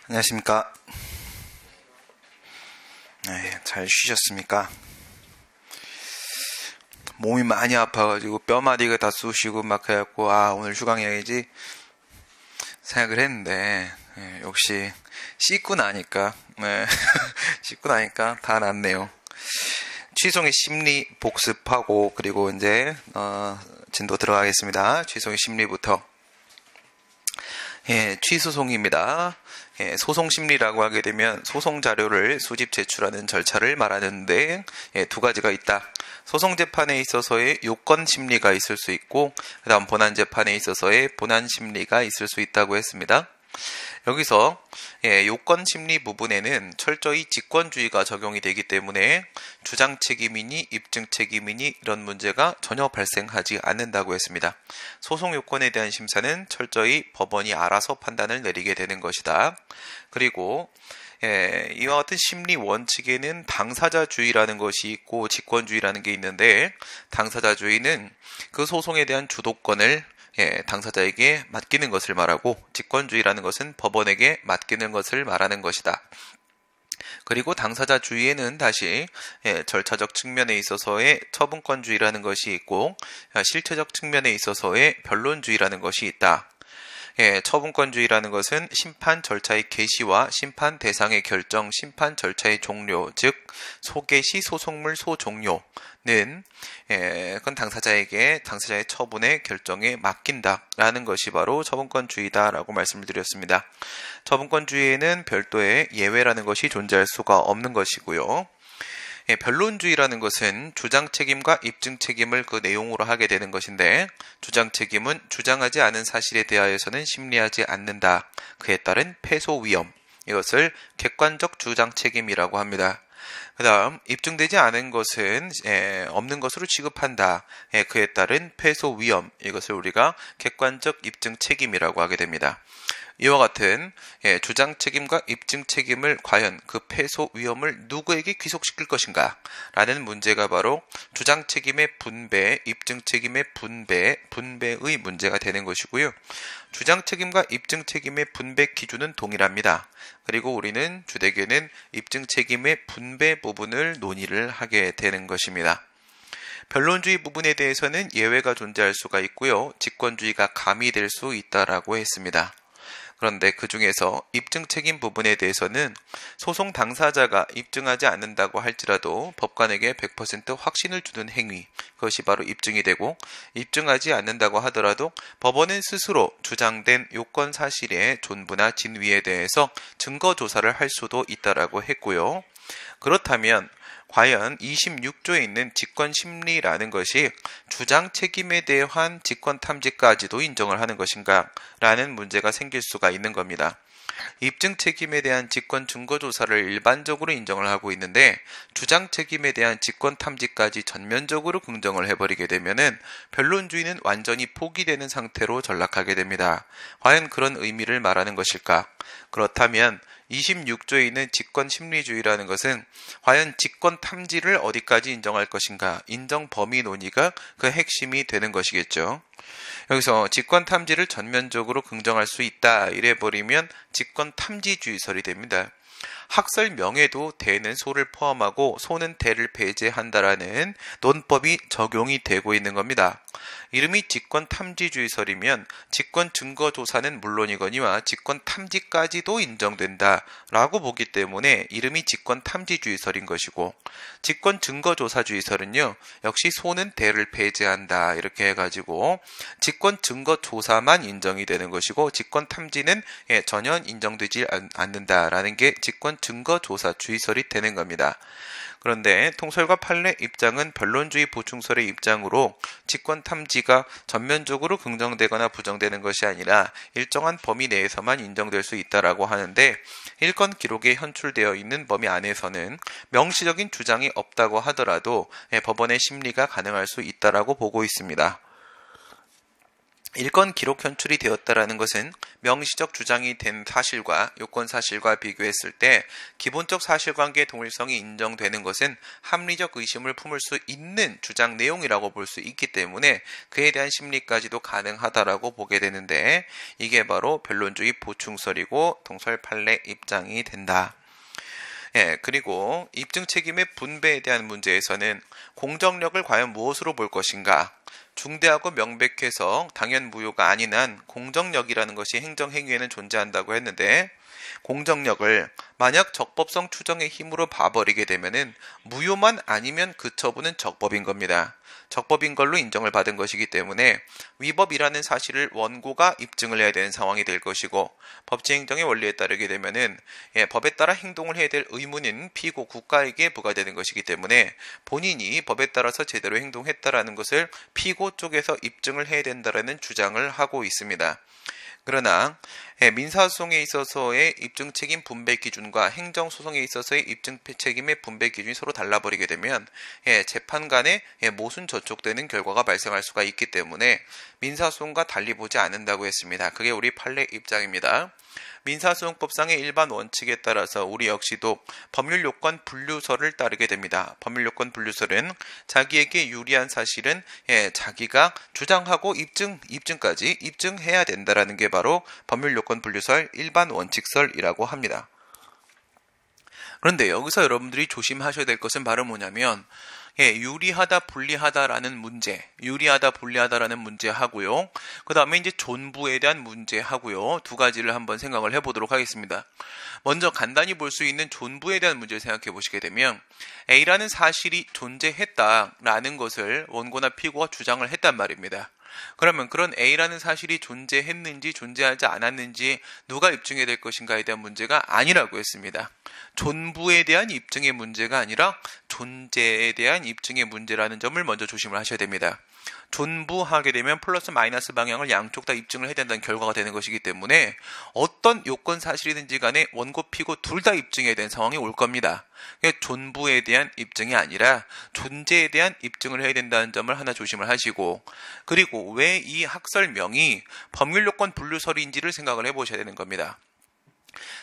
안녕하십니까. 네, 잘 쉬셨습니까? 몸이 많이 아파가지고 뼈마디가 다 쑤시고 막 해갖고 오늘 휴가 내야지 생각을 했는데 역시 씻고 나니까 씻고 나니까 다 낫네요. 취송의 심리 복습하고 그리고 이제 진도 들어가겠습니다. 취송의 심리부터. 취소송입니다. 소송 심리라고 하게 되면 소송 자료를 수집 제출하는 절차를 말하는데 두 가지가 있다. 소송 재판에 있어서의 요건 심리가 있을 수 있고 그 다음 본안 재판에 있어서의 본안 심리가 있을 수 있다고 했습니다. 여기서 요건 심리 부분에는 철저히 직권주의가 적용이 되기 때문에 주장 책임이니 입증 책임이니 이런 문제가 전혀 발생하지 않는다고 했습니다. 소송 요건에 대한 심사는 철저히 법원이 알아서 판단을 내리게 되는 것이다. 그리고 이와 같은 심리 원칙에는 당사자주의라는 것이 있고 직권주의라는 게 있는데 당사자주의는 그 소송에 대한 주도권을 당사자에게 맡기는 것을 말하고 직권주의라는 것은 법원에게 맡기는 것을 말하는 것이다. 그리고 당사자주의에는 다시 절차적 측면에 있어서의 처분권주의라는 것이 있고 실체적 측면에 있어서의 변론주의라는 것이 있다. 처분권주의라는 것은 심판 절차의 개시와 심판 대상의 결정, 심판 절차의 종료, 즉 소개시 소송물 소종료는 그건 당사자의 처분의 결정에 맡긴다라는 것이 바로 처분권주의다라고 말씀을 드렸습니다. 처분권주의에는 별도의 예외라는 것이 존재할 수가 없는 것이고요. 변론주의라는 것은 주장 책임과 입증 책임을 그 내용으로 하게 되는 것인데 주장 책임은 주장하지 않은 사실에 대하여서는 심리하지 않는다. 그에 따른 패소 위험, 이것을 객관적 주장 책임이라고 합니다. 그 다음 입증되지 않은 것은 없는 것으로 취급한다. 그에 따른 패소 위험, 이것을 우리가 객관적 입증 책임이라고 하게 됩니다. 이와 같은 주장 책임과 입증 책임을 과연 그 패소 위험을 누구에게 귀속시킬 것인가 라는 문제가 바로 주장 책임의 분배, 입증 책임의 분배의 문제가 되는 것이고요. 주장 책임과 입증 책임의 분배 기준은 동일합니다. 그리고 우리는 주되게는 입증 책임의 분배 부분을 논의를 하게 되는 것입니다. 변론주의 부분에 대해서는 예외가 존재할 수가 있고요. 직권주의가 가미될 수 있다라고 했습니다. 그런데 그 중에서 입증 책임 부분에 대해서는 소송 당사자가 입증하지 않는다고 할지라도 법관에게 100% 확신을 주는 행위, 그것이 바로 입증이 되고 입증하지 않는다고 하더라도 법원은 스스로 주장된 요건 사실의 존부나 진위에 대해서 증거 조사를 할 수도 있다라고 했고요. 그렇다면 과연 26조에 있는 직권심리라는 것이 주장 책임에 대한 직권탐지까지도 인정을 하는 것인가 라는 문제가 생길 수가 있는 겁니다. 입증 책임에 대한 직권 증거조사를 일반적으로 인정을 하고 있는데 주장 책임에 대한 직권 탐지까지 전면적으로 긍정을 해버리게 되면은 변론주의는 완전히 포기되는 상태로 전락하게 됩니다. 과연 그런 의미를 말하는 것일까? 그렇다면 26조에 있는 직권심리주의라는 것은 과연 직권 탐지를 어디까지 인정할 것인가? 인정 범위 논의가 그 핵심이 되는 것이겠죠. 여기서 직권 탐지를 전면적으로 긍정할 수 있다 이래버리면 직권 탐지주의설이 됩니다. 학설 명에도 대는 소를 포함하고 소는 대를 배제한다라는 논법이 적용이 되고 있는 겁니다. 이름이 직권 탐지주의설이면 직권 증거 조사는 물론이거니와 직권 탐지까지도 인정된다라고 보기 때문에 이름이 직권 탐지주의설인 것이고 직권 증거 조사주의설은요 역시 소는 대를 배제한다 이렇게 해가지고 직권 증거 조사만 인정이 되는 것이고 직권 탐지는 전혀 인정되지 않는다라는 게 직권 증거 조사주의설이 되는 겁니다. 그런데 통설과 판례 입장은 변론주의 보충설의 입장으로 직권 탐지가 전면적으로 긍정되거나 부정되는 것이 아니라 일정한 범위 내에서만 인정될 수 있다라고 하는데 일건 기록에 현출되어 있는 범위 안에서는 명시적인 주장이 없다고 하더라도 법원의 심리가 가능할 수 있다라고 보고 있습니다. 일건 기록 현출이 되었다라는 것은 명시적 주장이 된 사실과 요건 사실과 비교했을 때 기본적 사실관계의 동일성이 인정되는 것은 합리적 의심을 품을 수 있는 주장 내용이라고 볼 수 있기 때문에 그에 대한 심리까지도 가능하다라고 보게 되는데, 이게 바로 변론주의 보충설이고 동설 판례 입장이 된다. 그리고 입증 책임의 분배에 대한 문제에서는 공정력을 과연 무엇으로 볼 것인가? 중대하고 명백해서 당연 무효가 아닌 한 공정력이라는 것이 행정행위에는 존재한다고 했는데, 공정력을 만약 적법성 추정의 힘으로 봐버리게 되면은 무효만 아니면 그 처분은 적법인 겁니다. 적법인 걸로 인정을 받은 것이기 때문에 위법이라는 사실을 원고가 입증을 해야 되는 상황이 될 것이고, 법치행정의 원리에 따르게 되면은 법에 따라 행동을 해야 될 의무는 피고 국가에게 부과되는 것이기 때문에 본인이 법에 따라서 제대로 행동했다라는 것을 피고 쪽에서 입증을 해야 된다라는 주장을 하고 있습니다. 그러나 민사소송에 있어서의 입증 책임 분배 기준과 행정소송에 있어서의 입증 책임의 분배 기준이 서로 달라버리게 되면 재판 간에 모순 저촉되는 결과가 발생할 수가 있기 때문에 민사소송과 달리 보지 않는다고 했습니다. 그게 우리 판례 입장입니다. 민사소송법상의 일반 원칙에 따라서 우리 역시도 법률요건 분류설을 따르게 됩니다. 법률요건 분류설은 자기에게 유리한 사실은 자기가 주장하고 입증까지 입증해야 된다라는 게 바로 법률요건 분류설 일반 원칙설이라고 합니다. 그런데 여기서 여러분들이 조심하셔야 될 것은 바로 뭐냐면, 유리하다, 불리하다라는 문제, 유리하다, 불리하다라는 문제 하고요. 그 다음에 이제 존부에 대한 문제 하고요. 두 가지를 한번 생각을 해보도록 하겠습니다. 먼저 간단히 볼 수 있는 존부에 대한 문제를 생각해 보시게 되면, A라는 사실이 존재했다라는 것을 원고나 피고가 주장을 했단 말입니다. 그러면 그런 A라는 사실이 존재했는지 존재하지 않았는지 누가 입증해야 될 것인가에 대한 문제가 아니라고 했습니다. 존부에 대한 입증의 문제가 아니라 존재에 대한 입증의 문제라는 점을 먼저 조심을 하셔야 됩니다. 존부하게 되면 플러스 마이너스 방향을 양쪽 다 입증을 해야 된다는 결과가 되는 것이기 때문에 어떤 요건 사실이든지 간에 원고 피고 둘 다 입증해야 되는 상황이 올 겁니다. 존부에 대한 입증이 아니라 존재에 대한 입증을 해야 된다는 점을 하나 조심을 하시고, 그리고 왜 이 학설명이 법률요건 분류설인지를 생각을 해보셔야 되는 겁니다.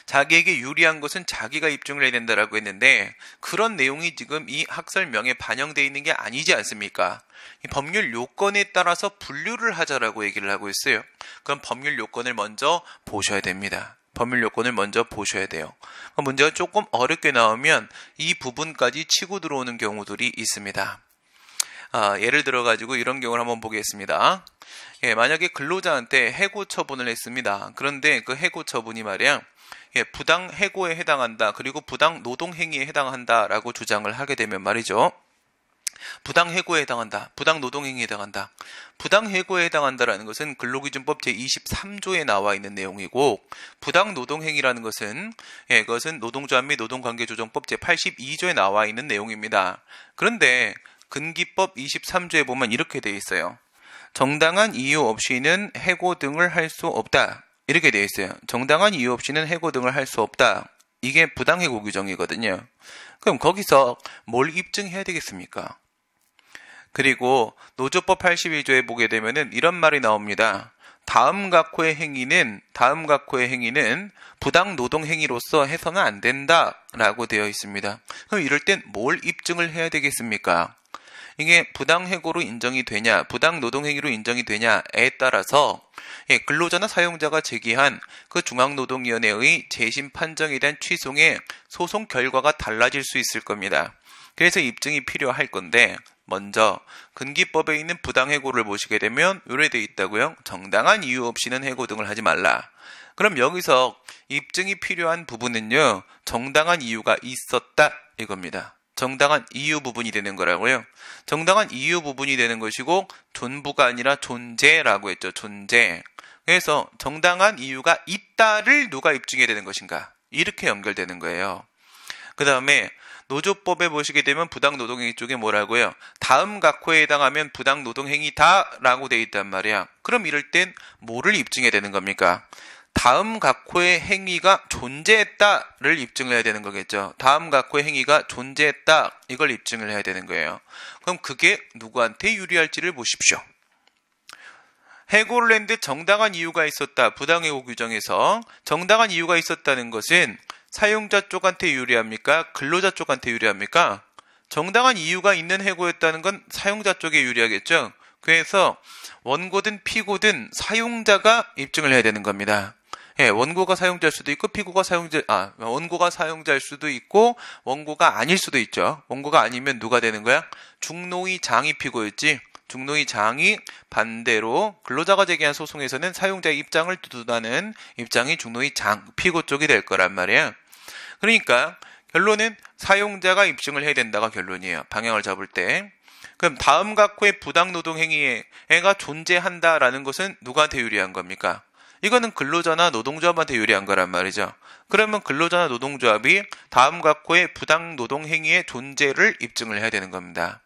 자기에게 유리한 것은 자기가 입증을 해야 된다라고 했는데, 그런 내용이 지금 이 학설명에 반영되어 있는 게 아니지 않습니까? 이 법률 요건에 따라서 분류를 하자라고 얘기를 하고 있어요. 그럼 법률 요건을 먼저 보셔야 됩니다. 법률 요건을 먼저 보셔야 돼요. 문제가 조금 어렵게 나오면 이 부분까지 치고 들어오는 경우들이 있습니다. 예를 들어가지고 이런 경우를 한번 보겠습니다. 만약에 근로자한테 해고 처분을 했습니다. 그런데 그 해고 처분이 말이야, 부당 해고에 해당한다, 그리고 부당 노동행위에 해당한다라고 주장을 하게 되면 말이죠. 부당 해고에 해당한다, 부당 노동행위에 해당한다. 부당 해고에 해당한다라는 것은 근로기준법 제23조에 나와 있는 내용이고, 부당 노동행위라는 것은 그것은 노동조합 및 노동관계조정법 제82조에 나와 있는 내용입니다. 그런데 근기법 23조에 보면 이렇게 돼 있어요. 정당한 이유 없이는 해고 등을 할 수 없다. 이렇게 되어 있어요. 정당한 이유 없이는 해고 등을 할 수 없다. 이게 부당해고 규정이거든요. 그럼 거기서 뭘 입증해야 되겠습니까? 그리고 노조법 82조에 보게 되면은 이런 말이 나옵니다. 다음 각호의 행위는 부당 노동 행위로서 해서는 안 된다라고 되어 있습니다. 그럼 이럴 땐 뭘 입증을 해야 되겠습니까? 이게 부당 해고로 인정이 되냐, 부당 노동 행위로 인정이 되냐에 따라서 근로자나 사용자가 제기한 그 중앙노동위원회의 재심 판정에 대한 취소의 소송 결과가 달라질 수 있을 겁니다. 그래서 입증이 필요할 건데, 먼저 근기법에 있는 부당해고를 보시게 되면 요래 돼 있다고요. 정당한 이유 없이는 해고 등을 하지 말라. 그럼 여기서 입증이 필요한 부분은요, 정당한 이유가 있었다 이겁니다. 정당한 이유 부분이 되는 거라고요. 정당한 이유 부분이 되는 것이고, 존부가 아니라 존재라고 했죠. 존재. 그래서 정당한 이유가 있다를 누가 입증해야 되는 것인가, 이렇게 연결되는 거예요. 그 다음에 노조법에 보시게 되면 부당노동행위 쪽에 뭐라고요? 다음 각호에 해당하면 부당노동행위다 라고 돼 있단 말이야. 그럼 이럴 땐 뭐를 입증해야 되는 겁니까? 다음 각호의 행위가 존재했다를 입증을 해야 되는 거겠죠. 다음 각호의 행위가 존재했다, 이걸 입증을 해야 되는 거예요. 그럼 그게 누구한테 유리할지를 보십시오. 해고를 했는데 정당한 이유가 있었다. 부당해고 규정에서 정당한 이유가 있었다는 것은 사용자 쪽한테 유리합니까? 근로자 쪽한테 유리합니까? 정당한 이유가 있는 해고였다는 건 사용자 쪽에 유리하겠죠. 그래서 원고든 피고든 사용자가 입증을 해야 되는 겁니다. 예, 원고가 사용자일 수도 있고 원고가 사용자일 수도 있고 원고가 아닐 수도 있죠. 원고가 아니면 누가 되는 거야? 중노위 장이 피고였지. 중노위 장이 반대로 근로자가 제기한 소송에서는 사용자의 입장을 두둔하는 입장이 중노위 장, 피고 쪽이 될 거란 말이야. 그러니까 결론은 사용자가 입증을 해야 된다가 결론이에요. 방향을 잡을 때. 그럼 다음 각호의 부당노동행위가 존재한다라는 것은 누구한테 유리한 겁니까? 이거는 근로자나 노동조합한테 유리한 거란 말이죠. 그러면 근로자나 노동조합이 다음 각호의 부당노동행위의 존재를 입증을 해야 되는 겁니다.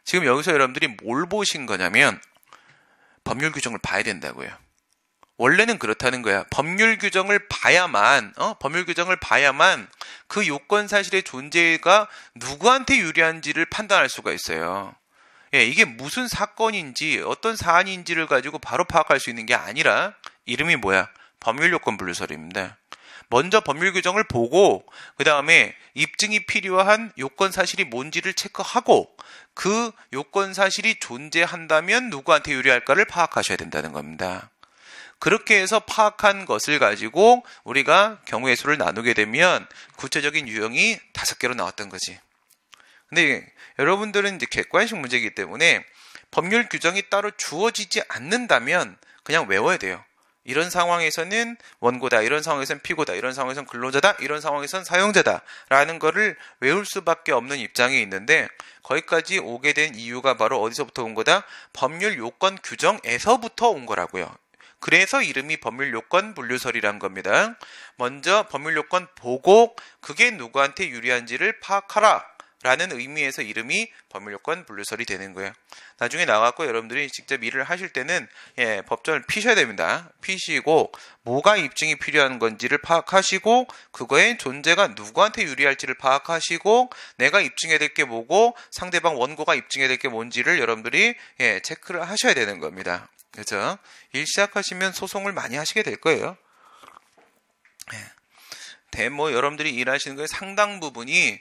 지금 여기서 여러분들이 뭘 보신 거냐면 법률 규정을 봐야 된다고요. 원래는 그렇다는 거야. 법률 규정을 봐야만 그 요건 사실의 존재가 누구한테 유리한지를 판단할 수가 있어요. 예, 이게 무슨 사건인지 어떤 사안인지를 가지고 바로 파악할 수 있는 게 아니라 이름이 뭐야? 법률 요건 분류설입니다. 먼저 법률 규정을 보고 그 다음에 입증이 필요한 요건 사실이 뭔지를 체크하고 그 요건 사실이 존재한다면 누구한테 유리할까를 파악하셔야 된다는 겁니다. 그렇게 해서 파악한 것을 가지고 우리가 경우의 수를 나누게 되면 구체적인 유형이 5개로 나왔던 거지. 근데 여러분들은 이제 객관식 문제이기 때문에 법률 규정이 따로 주어지지 않는다면 그냥 외워야 돼요. 이런 상황에서는 원고다, 이런 상황에서는 피고다, 이런 상황에서는 근로자다, 이런 상황에서는 사용자다 라는 거를 외울 수밖에 없는 입장이 있는데 거기까지 오게 된 이유가 바로 어디서부터 온 거다? 법률 요건 규정에서부터 온 거라고요. 그래서 이름이 법률 요건 분류설이란 겁니다. 먼저 법률 요건 보고 그게 누구한테 유리한지를 파악하라 라는 의미에서 이름이 법률 요건 분류설이 되는 거예요. 나중에 나가고 여러분들이 직접 일을 하실 때는 법정을 피셔야 됩니다. 피시고 뭐가 입증이 필요한 건지를 파악하시고 그거의 존재가 누구한테 유리할지를 파악하시고 내가 입증해야 될 게 뭐고 상대방 원고가 입증해야 될 게 뭔지를 여러분들이 체크를 하셔야 되는 겁니다. 그렇죠? 일 시작하시면 소송을 많이 하시게 될 거예요. 여러분들이 일하시는 거에 상당 부분이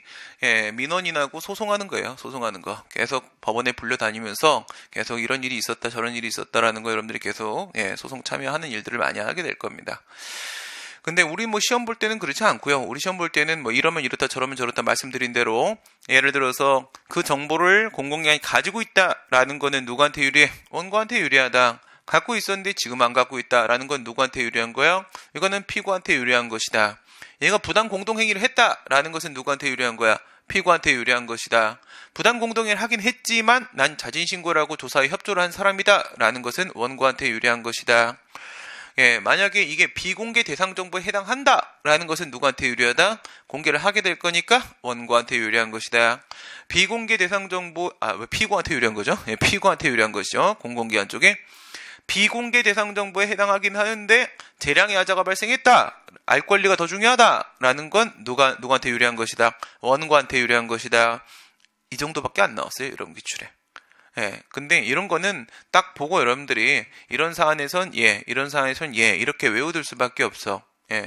민원인하고 소송하는 거예요. 소송하는 거. 계속 법원에 불려다니면서 계속 이런 일이 있었다 저런 일이 있었다라는 거 여러분들이 계속 소송 참여하는 일들을 많이 하게 될 겁니다. 근데 우리 시험 볼 때는 그렇지 않고요. 우리 시험 볼 때는 이러면 이렇다 저러면 저렇다 말씀드린 대로 예를 들어서 그 정보를 공공기관이 가지고 있다라는 거는 누구한테 유리해? 원고한테 유리하다. 갖고 있었는데 지금 안 갖고 있다라는 건 누구한테 유리한 거야? 이거는 피고한테 유리한 것이다. 얘가 부당 공동행위를 했다라는 것은 누구한테 유리한 거야? 피고한테 유리한 것이다. 부당 공동행위를 하긴 했지만 난 자진신고라고 조사에 협조를 한 사람이다 라는 것은 원고한테 유리한 것이다. 만약에 이게 비공개 대상 정보에 해당한다라는 것은 누구한테 유리하다? 공개를 하게 될 거니까 원고한테 유리한 것이다. 비공개 대상 정보, 왜 피고한테 유리한 거죠? 피고한테 유리한 것이죠. 공공기관 쪽에. 비공개 대상 정보에 해당하긴 하는데 재량의 하자가 발생했다. 알 권리가 더 중요하다라는 건 누구한테 유리한 것이다. 원고한테 유리한 것이다. 이 정도밖에 안 나왔어요. 이런 기출에. 근데 이런 거는 딱 보고 여러분들이 이런 사안에선 이런 사안에선 이렇게 외워둘 수밖에 없어.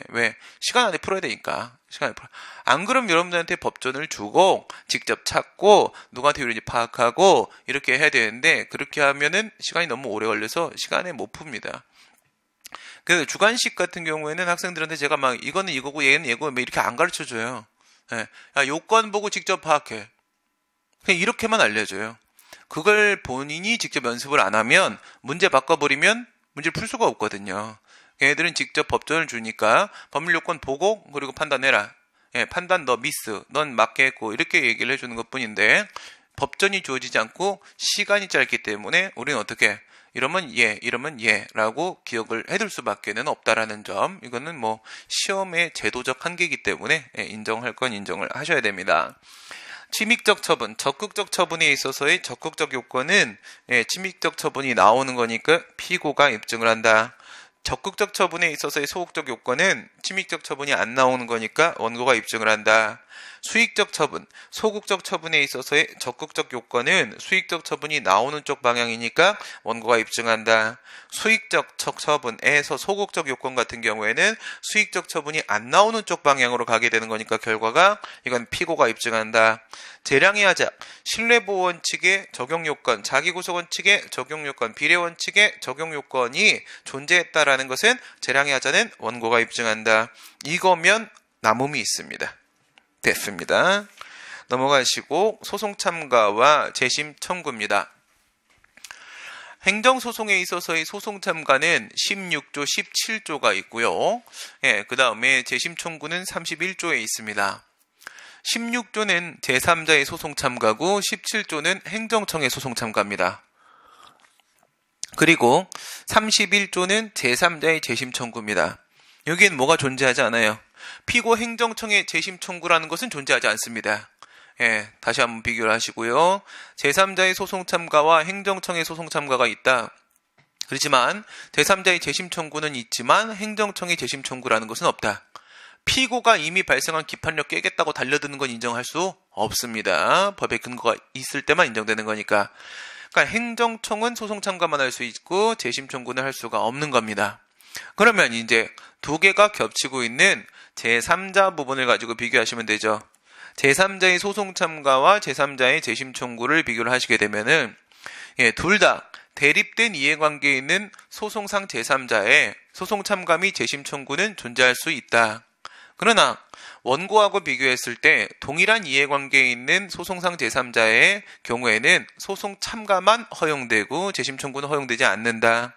왜? 시간 안에 풀어야 되니까. 안 그럼 여러분들한테 법전을 주고 직접 찾고 누구한테 유리한지 파악하고 이렇게 해야 되는데 그렇게 하면은 시간이 너무 오래 걸려서 시간에 못 풉니다. 그 주관식 같은 경우에는 학생들한테 제가 이거는 이거고 얘는 얘고 이렇게 안 가르쳐 줘요. 요건 보고 직접 파악해. 그냥 이렇게만 알려줘요. 그걸 본인이 직접 연습을 안 하면 문제 바꿔버리면 문제를 풀 수가 없거든요. 걔네들은 직접 법전을 주니까 법률 요건 보고 그리고 판단해라. 판단 너 미스, 넌 맞게 했고 이렇게 얘기를 해주는 것뿐인데 법전이 주어지지 않고 시간이 짧기 때문에 우리는 어떻게 이러면 이러면 라고 기억을 해둘 수밖에 없다라는 점. 이거는 시험의 제도적 한계이기 때문에 인정할 건 인정을 하셔야 됩니다. 침익적 처분, 적극적 처분에 있어서의 적극적 요건은 침익적 처분이 나오는 거니까 피고가 입증을 한다. 적극적 처분에 있어서의 소극적 요건은 침익적 처분이 안 나오는 거니까 원고가 입증을 한다. 수익적 처분, 소극적 처분에 있어서의 적극적 요건은 수익적 처분이 나오는 쪽 방향이니까 원고가 입증한다. 수익적 처분에서 소극적 요건 같은 경우에는 수익적 처분이 안 나오는 쪽 방향으로 가게 되는 거니까 결과가 이건 피고가 입증한다. 재량의 하자, 신뢰보호원칙의 적용요건, 자기구속원칙의 적용요건, 비례원칙의 적용요건이 존재했다라는 것은 재량의 하자는 원고가 입증한다. 이거면 남음이 있습니다. 됐습니다. 넘어가시고 소송 참가와 재심 청구입니다. 행정소송에 있어서의 소송 참가는 16조, 17조가 있고요. 그 다음에 재심 청구는 31조에 있습니다. 16조는 제3자의 소송 참가고 17조는 행정청의 소송 참가입니다. 그리고 31조는 제3자의 재심 청구입니다. 여기엔 뭐가 존재하지 않아요? 피고 행정청의 재심 청구라는 것은 존재하지 않습니다. 다시 한번 비교를 하시고요. 제3자의 소송 참가와 행정청의 소송 참가가 있다. 그렇지만 제3자의 재심 청구는 있지만 행정청의 재심 청구라는 것은 없다. 피고가 이미 발생한 기판력 깨겠다고 달려드는 건 인정할 수 없습니다. 법의 근거가 있을 때만 인정되는 거니까. 그러니까 행정청은 소송 참가만 할 수 있고 재심 청구는 할 수가 없는 겁니다. 그러면 이제 두 개가 겹치고 있는 제3자 부분을 가지고 비교하시면 되죠. 제3자의 소송 참가와 제3자의 재심 청구를 비교를 하시게 되면은 둘 다 대립된 이해관계에 있는 소송상 제3자의 소송 참가 및 재심 청구는 존재할 수 있다. 그러나 원고하고 비교했을 때 동일한 이해관계에 있는 소송상 제3자의 경우에는 소송 참가만 허용되고 재심 청구는 허용되지 않는다.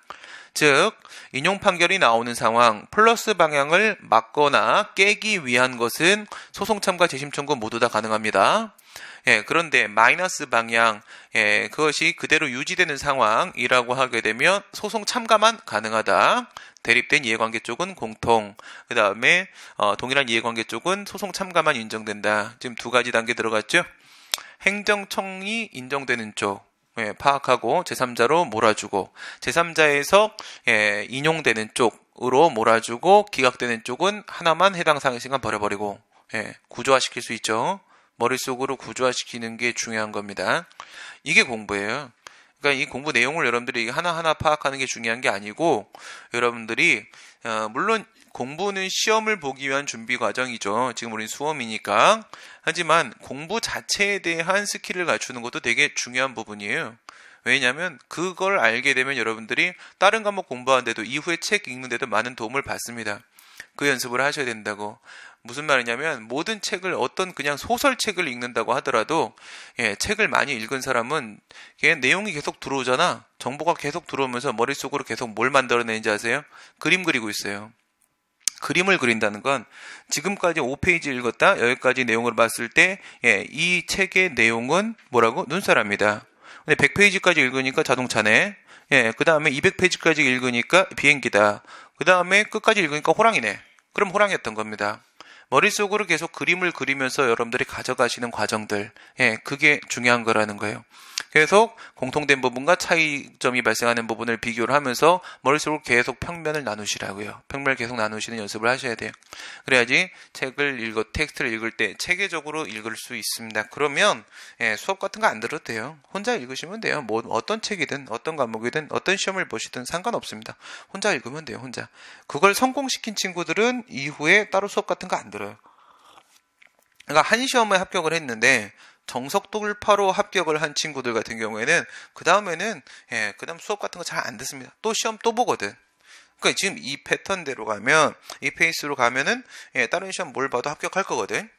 즉 인용 판결이 나오는 상황 플러스 방향을 막거나 깨기 위한 것은 소송 참가 재심 청구 모두 다 가능합니다. 그런데 마이너스 방향 그것이 그대로 유지되는 상황이라고 하게 되면 소송 참가만 가능하다. 대립된 이해관계 쪽은 공통, 그 다음에 동일한 이해관계 쪽은 소송 참가만 인정된다. 지금 두 가지 단계 들어갔죠? 행정청이 인정되는 쪽 파악하고 제3자로 몰아주고 제3자에서 인용되는 쪽으로 몰아주고 기각되는 쪽은 하나만 해당 사항시간 버려버리고 구조화시킬 수 있죠. 머릿속으로 구조화시키는 게 중요한 겁니다. 이게 공부예요. 그러니까 이 공부 내용을 여러분들이 하나하나 파악하는 게 중요한 게 아니고 여러분들이 물론 공부는 시험을 보기 위한 준비 과정이죠. 지금 우린 수험이니까. 하지만 공부 자체에 대한 스킬을 갖추는 것도 되게 중요한 부분이에요. 왜냐하면 그걸 알게 되면 여러분들이 다른 과목 공부하는데도 이후에 책 읽는데도 많은 도움을 받습니다. 그 연습을 하셔야 된다고. 무슨 말이냐면 모든 책을 어떤 그냥 소설책을 읽는다고 하더라도 책을 많이 읽은 사람은 내용이 계속 들어오잖아. 정보가 계속 들어오면서 머릿속으로 계속 뭘 만들어내는지 아세요? 그림 그리고 있어요. 그림을 그린다는 건 지금까지 5페이지 읽었다. 여기까지 내용을 봤을 때 이 책의 내용은 뭐라고? 눈사람이다. 근데 100페이지까지 읽으니까 자동차네. 그 다음에 200페이지까지 읽으니까 비행기다. 그 다음에 끝까지 읽으니까 호랑이네. 그럼 호랑이였던 겁니다. 머릿속으로 계속 그림을 그리면서 여러분들이 가져가시는 과정들, 그게 중요한 거라는 거예요. 계속 공통된 부분과 차이점이 발생하는 부분을 비교를 하면서 머릿속으로 계속 평면을 나누시라고요. 평면을 계속 나누시는 연습을 하셔야 돼요. 그래야지 텍스트를 읽을 때 체계적으로 읽을 수 있습니다. 그러면 수업 같은 거 안 들어도 돼요. 혼자 읽으시면 돼요. 뭐 어떤 책이든 어떤 과목이든 어떤 시험을 보시든 상관없습니다. 혼자 읽으면 돼요. 혼자. 그걸 성공시킨 친구들은 이후에 따로 수업 같은 거 안 들어요. 그러니까 한 시험에 합격을 했는데 정석 돌파로 합격을 한 친구들 같은 경우에는 그 다음에는 그 다음 수업 같은 거 잘 안 듣습니다. 또 시험 또 보거든. 그러니까 지금 이 패턴대로 가면 이 페이스로 가면은 다른 시험 뭘 봐도 합격할 거거든.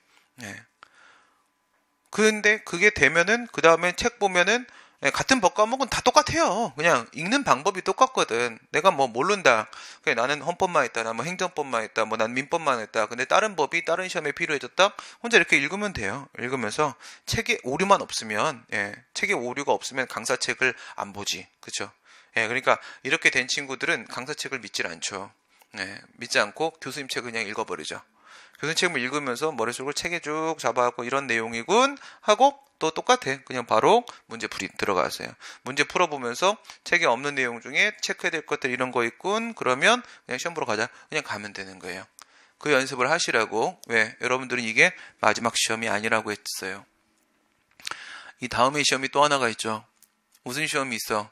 근데 그게 되면은 그 다음에 책 보면은 같은 법 과목은 다 똑같아요. 그냥 읽는 방법이 똑같거든. 내가 뭐 모른다. 그냥 나는 헌법만 했다. 나 뭐 행정법만 했다. 뭐 난 민법만 했다. 근데 다른 법이 다른 시험에 필요해졌다. 혼자 이렇게 읽으면 돼요. 읽으면서 책에 오류만 없으면, 책에 오류가 없으면 강사책을 안 보지. 그쵸? 그러니까 이렇게 된 친구들은 강사책을 믿질 않죠. 믿지 않고 교수님 책을 그냥 읽어버리죠. 교수님 책을 읽으면서 머릿속으로 책에 쭉 잡아갖고 이런 내용이군 하고 또 똑같아. 그냥 바로 문제 들어가세요. 문제 풀어보면서 책에 없는 내용 중에 체크해야 될 것들 이런 거 있군. 그러면 그냥 시험 보러 가자. 그냥 가면 되는 거예요. 그 연습을 하시라고. 왜? 여러분들은 이게 마지막 시험이 아니라고 했어요. 이 다음에 시험이 또 하나가 있죠. 무슨 시험이 있어?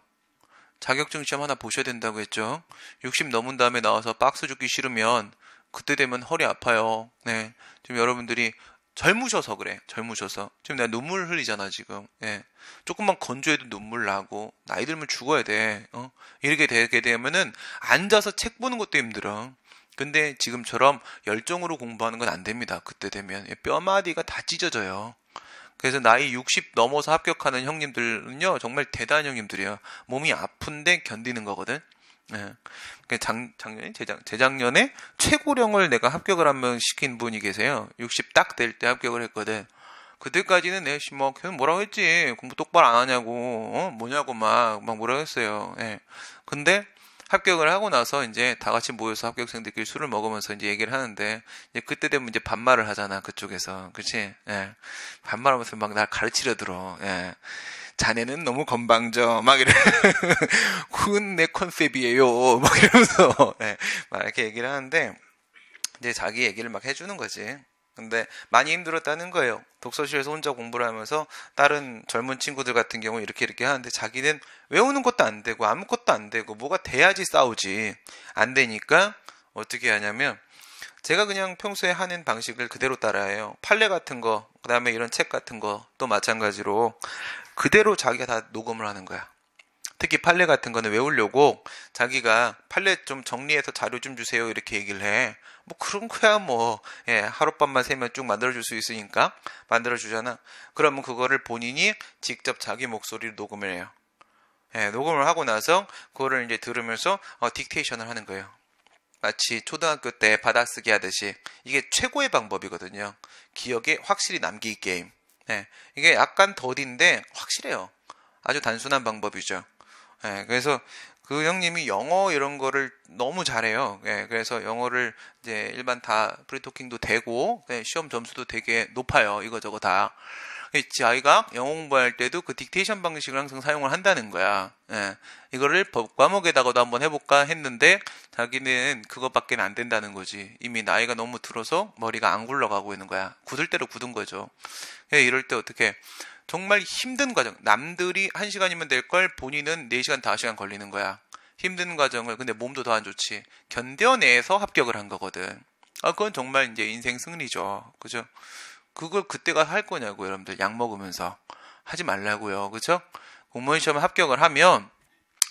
자격증 시험 하나 보셔야 된다고 했죠. 60 넘은 다음에 나와서 박스 죽기 싫으면 그때 되면 허리 아파요. 네. 지금 여러분들이 젊으셔서 그래. 젊으셔서. 지금 내가 눈물 흘리잖아, 지금. 예. 조금만 건조해도 눈물 나고, 나이 들면 죽어야 돼. 이렇게 되게 되면은, 앉아서 책 보는 것도 힘들어. 근데 지금처럼 열정으로 공부하는 건 안 됩니다. 그때 되면. 뼈마디가 다 찢어져요. 그래서 나이 60 넘어서 합격하는 형님들은요, 정말 대단한 형님들이에요. 몸이 아픈데 견디는 거거든. 예. 재작년에 최고령을 내가 합격을 한번 시킨 분이 계세요. 60 딱 될 때 합격을 했거든. 그때까지는 내가 뭐 걔는 뭐라고 했지, 공부 똑바로 안 하냐고, 뭐냐고 막 뭐라고 했어요. 예. 근데 합격을 하고 나서 이제 다 같이 모여서 합격생들끼리 술을 먹으면서 이제 얘기를 하는데, 이제 그때 되면 이제 반말을 하잖아, 그쪽에서. 그치? 예. 반말하면서 막 날 가르치려 들어. 예. 자네는 너무 건방져. 막 이래. 그건 내 컨셉이에요. 막 이러면서, 예. 막 이렇게 얘기를 하는데, 이제 자기 얘기를 막 해주는 거지. 근데 많이 힘들었다는 거예요. 독서실에서 혼자 공부를 하면서 다른 젊은 친구들 같은 경우 이렇게 하는데, 자기는 외우는 것도 안 되고 아무것도 안 되고 뭐가 돼야지 싸우지. 안 되니까 어떻게 하냐면, 제가 그냥 평소에 하는 방식을 그대로 따라해요. 판례 같은 거, 그 다음에 이런 책 같은 거 또 마찬가지로 그대로 자기가 다 녹음을 하는 거야. 특히 판례 같은 거는 외우려고 자기가 판례 좀 정리해서 자료 좀 주세요 이렇게 얘기를 해. 뭐 그런 거야 뭐. 예, 하룻밤만 세면 쭉 만들어줄 수 있으니까 만들어주잖아. 그러면 그거를 본인이 직접 자기 목소리로 녹음을 해요. 예, 녹음을 하고 나서 그거를 이제 들으면서 딕테이션을 하는 거예요. 마치 초등학교 때 받아쓰기 하듯이. 이게 최고의 방법이거든요. 기억에 확실히 남기기 게임. 예, 이게 약간 더딘데 확실해요. 아주 단순한 방법이죠. 예, 그래서 그 형님이 영어 이런 거를 너무 잘해요. 예, 그래서 영어를 이제 일반 다 프리토킹도 되고, 시험 점수도 되게 높아요. 이거저거 다. 자기가 영어 공부할 때도 그 딕테이션 방식을 항상 사용을 한다는 거야. 예, 이거를 법 과목에다가도 한번 해볼까 했는데 자기는 그것밖에 안 된다는 거지. 이미 나이가 너무 들어서 머리가 안 굴러가고 있는 거야. 굳을 대로 굳은 거죠. 이럴 때 어떻게, 정말 힘든 과정. 남들이 1시간이면 될 걸 본인은 4시간, 5시간 걸리는 거야. 힘든 과정을, 근데 몸도 더 안 좋지, 견뎌내서 합격을 한 거거든. 그건 정말 이제 인생 승리죠. 그죠? 그걸 그때가 할 거냐고, 여러분들. 약 먹으면서. 하지 말라고요. 그죠? 공무원 시험에 합격을 하면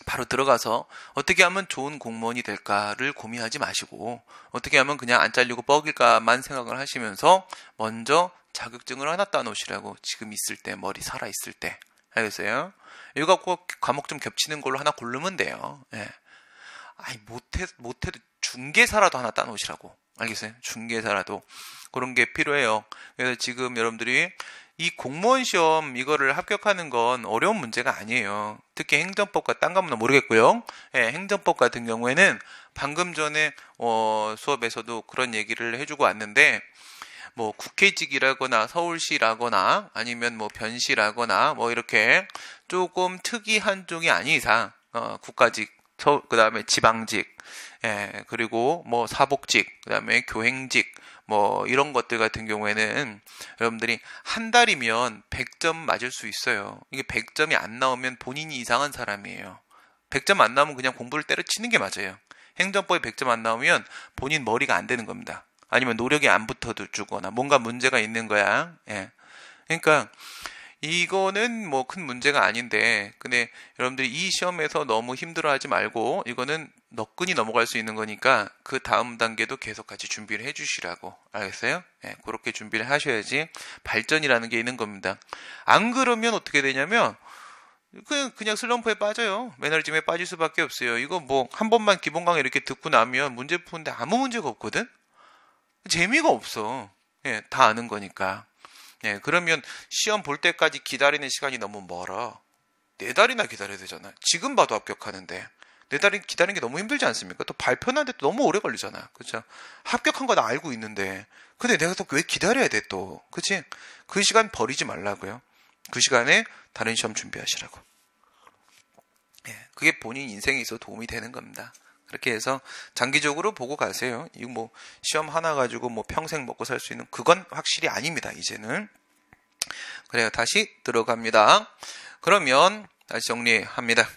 바로 들어가서 어떻게 하면 좋은 공무원이 될까를 고민하지 마시고, 어떻게 하면 그냥 안 잘리고 뻐길까만 생각을 하시면서 먼저 자격증을 하나 따놓으시라고. 지금 있을 때, 머리 살아있을 때. 알겠어요? 이거 갖고 과목 좀 겹치는 걸로 하나 고르면 돼요. 예. 아니, 못해도 중개사라도 하나 따놓으시라고. 알겠어요? 중개사라도. 그런 게 필요해요. 그래서 지금 여러분들이 이 공무원 시험 이거를 합격하는 건 어려운 문제가 아니에요. 특히 행정법과 딴 거는 모르겠고요. 예, 행정법 같은 경우에는 방금 전에 수업에서도 그런 얘기를 해주고 왔는데, 뭐 국회직이라거나 서울시라거나 아니면 뭐 변시라거나 뭐 이렇게 조금 특이한 쪽이 아닌 이상, 국가직, 그 다음에 지방직, 예, 그리고 뭐 사복직, 그 다음에 교행직, 뭐 이런 것들 같은 경우에는 여러분들이 한 달이면 100점 맞을 수 있어요. 이게 100점이 안 나오면 본인이 이상한 사람이에요. 100점 안 나오면 그냥 공부를 때려치는 게 맞아요. 행정법에 100점 안 나오면 본인 머리가 안 되는 겁니다. 아니면 노력이 안 붙어주거나 뭔가 문제가 있는 거야. 예. 그러니까 이거는 뭐 큰 문제가 아닌데, 근데 여러분들이 이 시험에서 너무 힘들어하지 말고, 이거는 너끈히 넘어갈 수 있는 거니까 그 다음 단계도 계속 같이 준비를 해주시라고. 알겠어요? 예, 그렇게 준비를 하셔야지 발전이라는 게 있는 겁니다. 안 그러면 어떻게 되냐면 그냥 슬럼프에 빠져요. 매너리즘에 빠질 수밖에 없어요. 이거 뭐 한 번만 기본 강의 이렇게 듣고 나면 문제 푸는데 아무 문제가 없거든. 재미가 없어. 예, 다 아는 거니까. 예, 그러면 시험 볼 때까지 기다리는 시간이 너무 멀어. 4달이나 기다려야 되잖아. 지금 봐도 합격하는데 4달 기다리는 게 너무 힘들지 않습니까? 또 발표하는데 또 너무 오래 걸리잖아. 그렇죠? 합격한 건 알고 있는데, 근데 내가 또 왜 기다려야 돼 또? 그치? 그 시간 버리지 말라고요. 그 시간에 다른 시험 준비하시라고. 예, 그게 본인 인생에 있어 도움이 되는 겁니다. 그렇게 해서 장기적으로 보고 가세요. 이거 뭐 시험 하나 가지고 뭐 평생 먹고 살 수 있는 그건 확실히 아닙니다. 이제는. 그래요. 다시 들어갑니다. 그러면 다시 정리합니다.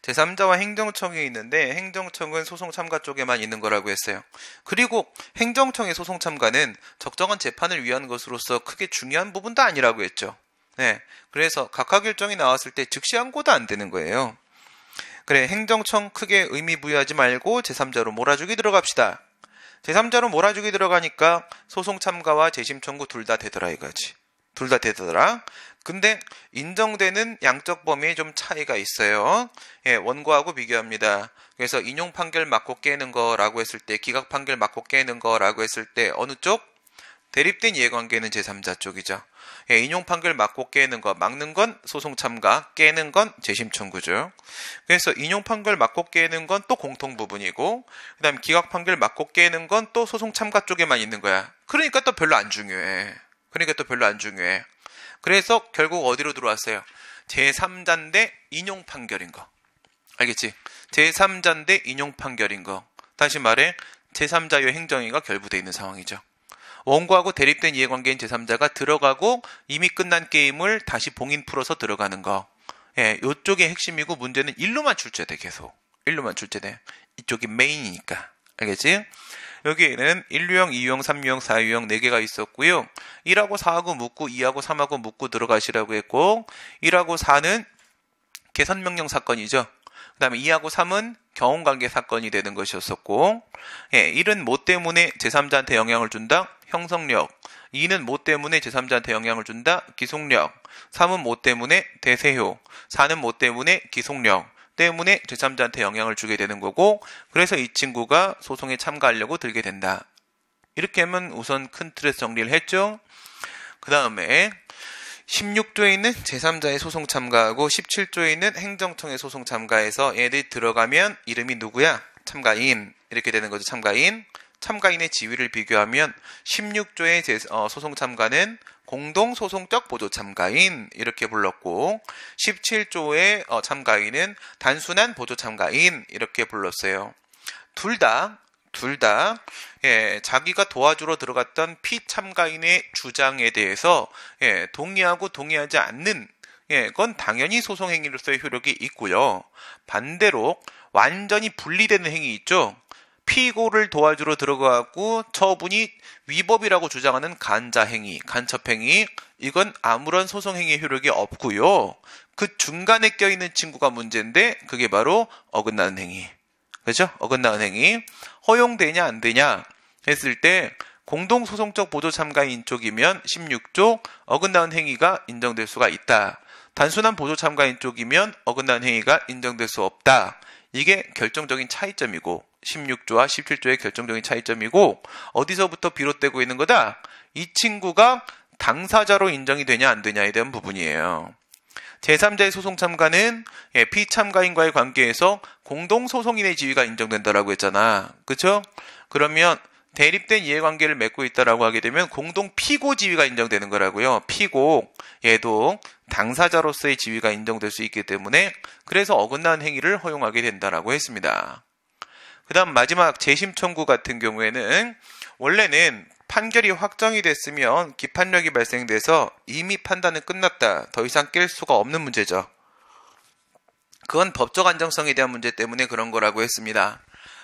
제3자와 행정청이 있는데 행정청은 소송 참가 쪽에만 있는 거라고 했어요. 그리고 행정청의 소송 참가는 적정한 재판을 위한 것으로서 크게 중요한 부분도 아니라고 했죠. 네, 그래서 각하 결정이 나왔을 때 즉시 항고도 안 되는 거예요. 그래, 행정청 크게 의미 부여하지 말고 제3자로 몰아주기 들어갑시다. 제3자로 몰아주기 들어가니까 소송 참가와 재심 청구 둘 다 되더라 이거지. 둘 다 되더라. 근데 인정되는 양적 범위에 좀 차이가 있어요. 예, 원고하고 비교합니다. 그래서 인용 판결 맞고 깨는 거라고 했을 때, 기각 판결 맞고 깨는 거라고 했을 때 어느 쪽? 대립된 이해관계는 제3자 쪽이죠. 예, 인용 판결 맞고 깨는 거, 막는 건 소송 참가, 깨는 건 재심 청구죠. 그래서 인용 판결 맞고 깨는 건 또 공통 부분이고, 그 다음에 기각 판결 맞고 깨는 건 또 소송 참가 쪽에만 있는 거야. 그러니까 또 별로 안 중요해. 그래서 결국 어디로 들어왔어요? 제3자인데 인용 판결인 거. 알겠지? 제3자인데 인용 판결인 거. 다시 말해 제3자의 행정위가 결부되어 있는 상황이죠. 원고하고 대립된 이해관계인 제3자가 들어가고 이미 끝난 게임을 다시 봉인 풀어서 들어가는 거. 예, 요쪽이 핵심이고 문제는 일로만 출제돼. 계속 일로만 출제돼. 이쪽이 메인이니까. 알겠지? 여기에는 1유형, 2유형, 3유형, 4유형 4개가 있었고요. 1하고 4하고 묻고 2하고 3하고 묻고 들어가시라고 했고, 1하고 4는 개선명령 사건이죠. 그 다음에 2하고 3은 경험관계 사건이 되는 것이었었고, 예, 1은 뭐 때문에 제3자한테 영향을 준다? 형성력. 2는 뭐 때문에 제3자한테 영향을 준다? 기속력. 3은 뭐 때문에? 대세효. 4는 뭐 때문에? 기속력. 때문에 제3자한테 영향을 주게 되는 거고, 그래서 이 친구가 소송에 참가하려고 들게 된다. 이렇게 하면 우선 큰 틀에서 정리를 했죠. 그 다음에 16조에 있는 제3자의 소송 참가하고 17조에 있는 행정청의 소송 참가해서 얘들이 들어가면 이름이 누구야? 참가인. 이렇게 되는 거죠. 참가인. 참가인의 지위를 비교하면 16조의 소송 참가는 공동소송적 보조참가인 이렇게 불렀고 17조의 참가인은 단순한 보조참가인 이렇게 불렀어요. 둘 다 예, 자기가 도와주러 들어갔던 피참가인의 주장에 대해서 예, 동의하고 동의하지 않는 건 당연히 소송행위로서의 효력이 있고요. 반대로 완전히 분리되는 행위 있죠. 피고를 도와주러 들어가고 처분이 위법이라고 주장하는 간자행위, 간첩행위, 이건 아무런 소송행위 효력이 없고요. 그 중간에 껴있는 친구가 문제인데 그게 바로 어긋나는 행위. 그렇죠? 어긋나는 행위. 허용되냐 안 되냐 했을 때 공동소송적 보조참가인 쪽이면 16조 어긋나는 행위가 인정될 수가 있다. 단순한 보조참가인 쪽이면 어긋나는 행위가 인정될 수 없다. 이게 결정적인 차이점이고 16조와 17조의 결정적인 차이점이고 어디서부터 비롯되고 있는 거다? 이 친구가 당사자로 인정이 되냐 안 되냐에 대한 부분이에요. 제3자의 소송 참가는 피참가인과의 관계에서 공동소송인의 지위가 인정된다라고 했잖아. 그렇죠? 그러면 대립된 이해관계를 맺고 있다라고 하게 되면 공동 피고 지위가 인정되는 거라고요. 피고 얘도 당사자로서의 지위가 인정될 수 있기 때문에 그래서 어긋난 행위를 허용하게 된다라고 했습니다. 그 다음 마지막 재심 청구 같은 경우에는 원래는 판결이 확정이 됐으면 기판력이 발생돼서 이미 판단은 끝났다. 더 이상 깰 수가 없는 문제죠. 그건 법적 안정성에 대한 문제 때문에 그런 거라고 했습니다.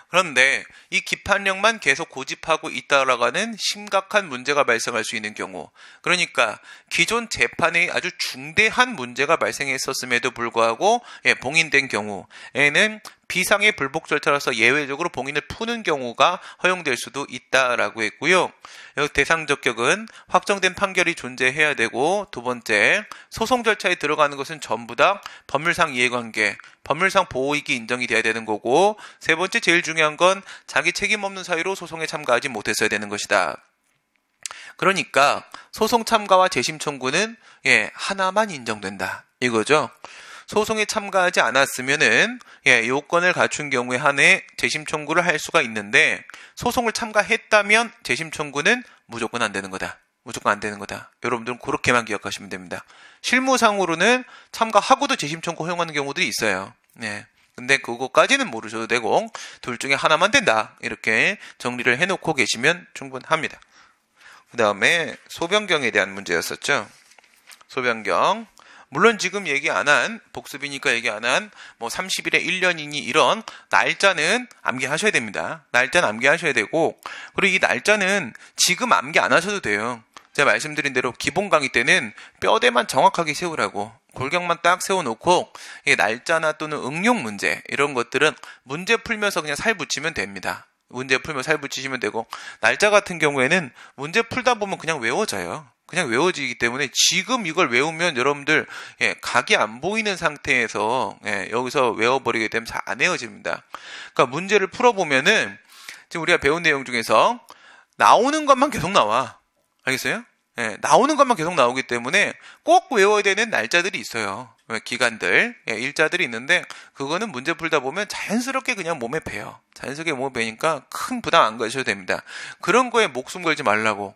그런데 이 기판력만 계속 고집하고 있다라고 하는 심각한 문제가 발생할 수 있는 경우, 그러니까 기존 재판에 아주 중대한 문제가 발생했었음에도 불구하고 봉인된 경우에는 비상의 불복 절차라서 예외적으로 봉인을 푸는 경우가 허용될 수도 있다라고 했고요. 여기 대상 적격은 확정된 판결이 존재해야 되고, 두 번째 소송 절차에 들어가는 것은 전부 다 법률상 이해관계, 법률상 보호이익이 인정이 돼야 되는 거고, 세 번째 제일 중요한 건 자기 책임 없는 사유로 소송에 참가하지 못했어야 되는 것이다. 그러니까 소송 참가와 재심 청구는 하나만 인정된다 이거죠. 소송에 참가하지 않았으면은 요건을 갖춘 경우에 한해 재심 청구를 할 수가 있는데, 소송을 참가했다면 재심 청구는 무조건 안 되는 거다. 무조건 안 되는 거다. 여러분들은 그렇게만 기억하시면 됩니다. 실무상으로는 참가하고도 재심 청구 허용하는 경우들이 있어요. 네. 근데 그거까지는 모르셔도 되고 둘 중에 하나만 된다. 이렇게 정리를 해놓고 계시면 충분합니다. 그 다음에 소변경에 대한 문제였었죠. 소변경. 물론 지금 얘기 안 한, 복습이니까 얘기 안 한, 30일에 1년이니 이런 날짜는 암기하셔야 됩니다. 날짜는 암기하셔야 되고, 그리고 이 날짜는 지금 암기 안 하셔도 돼요. 제가 말씀드린 대로 기본 강의 때는 뼈대만 정확하게 세우라고, 골격만 딱 세워놓고, 날짜나 또는 응용 문제, 이런 것들은 문제 풀면서 그냥 살 붙이면 됩니다. 문제 풀면 살 붙이시면 되고, 날짜 같은 경우에는 문제 풀다 보면 그냥 외워져요. 그냥 외워지기 때문에 지금 이걸 외우면 여러분들 각이 안 보이는 상태에서 여기서 외워버리게 되면 잘 안 외워집니다. 그러니까 문제를 풀어보면은 지금 우리가 배운 내용 중에서 나오는 것만 계속 나와. 알겠어요? 나오는 것만 계속 나오기 때문에 꼭 외워야 되는 날짜들이 있어요. 기간들, 일자들이 있는데 그거는 문제 풀다 보면 자연스럽게 그냥 몸에 배요. 자연스럽게 몸에 배니까 큰 부담 안 가셔도 됩니다. 그런 거에 목숨 걸지 말라고.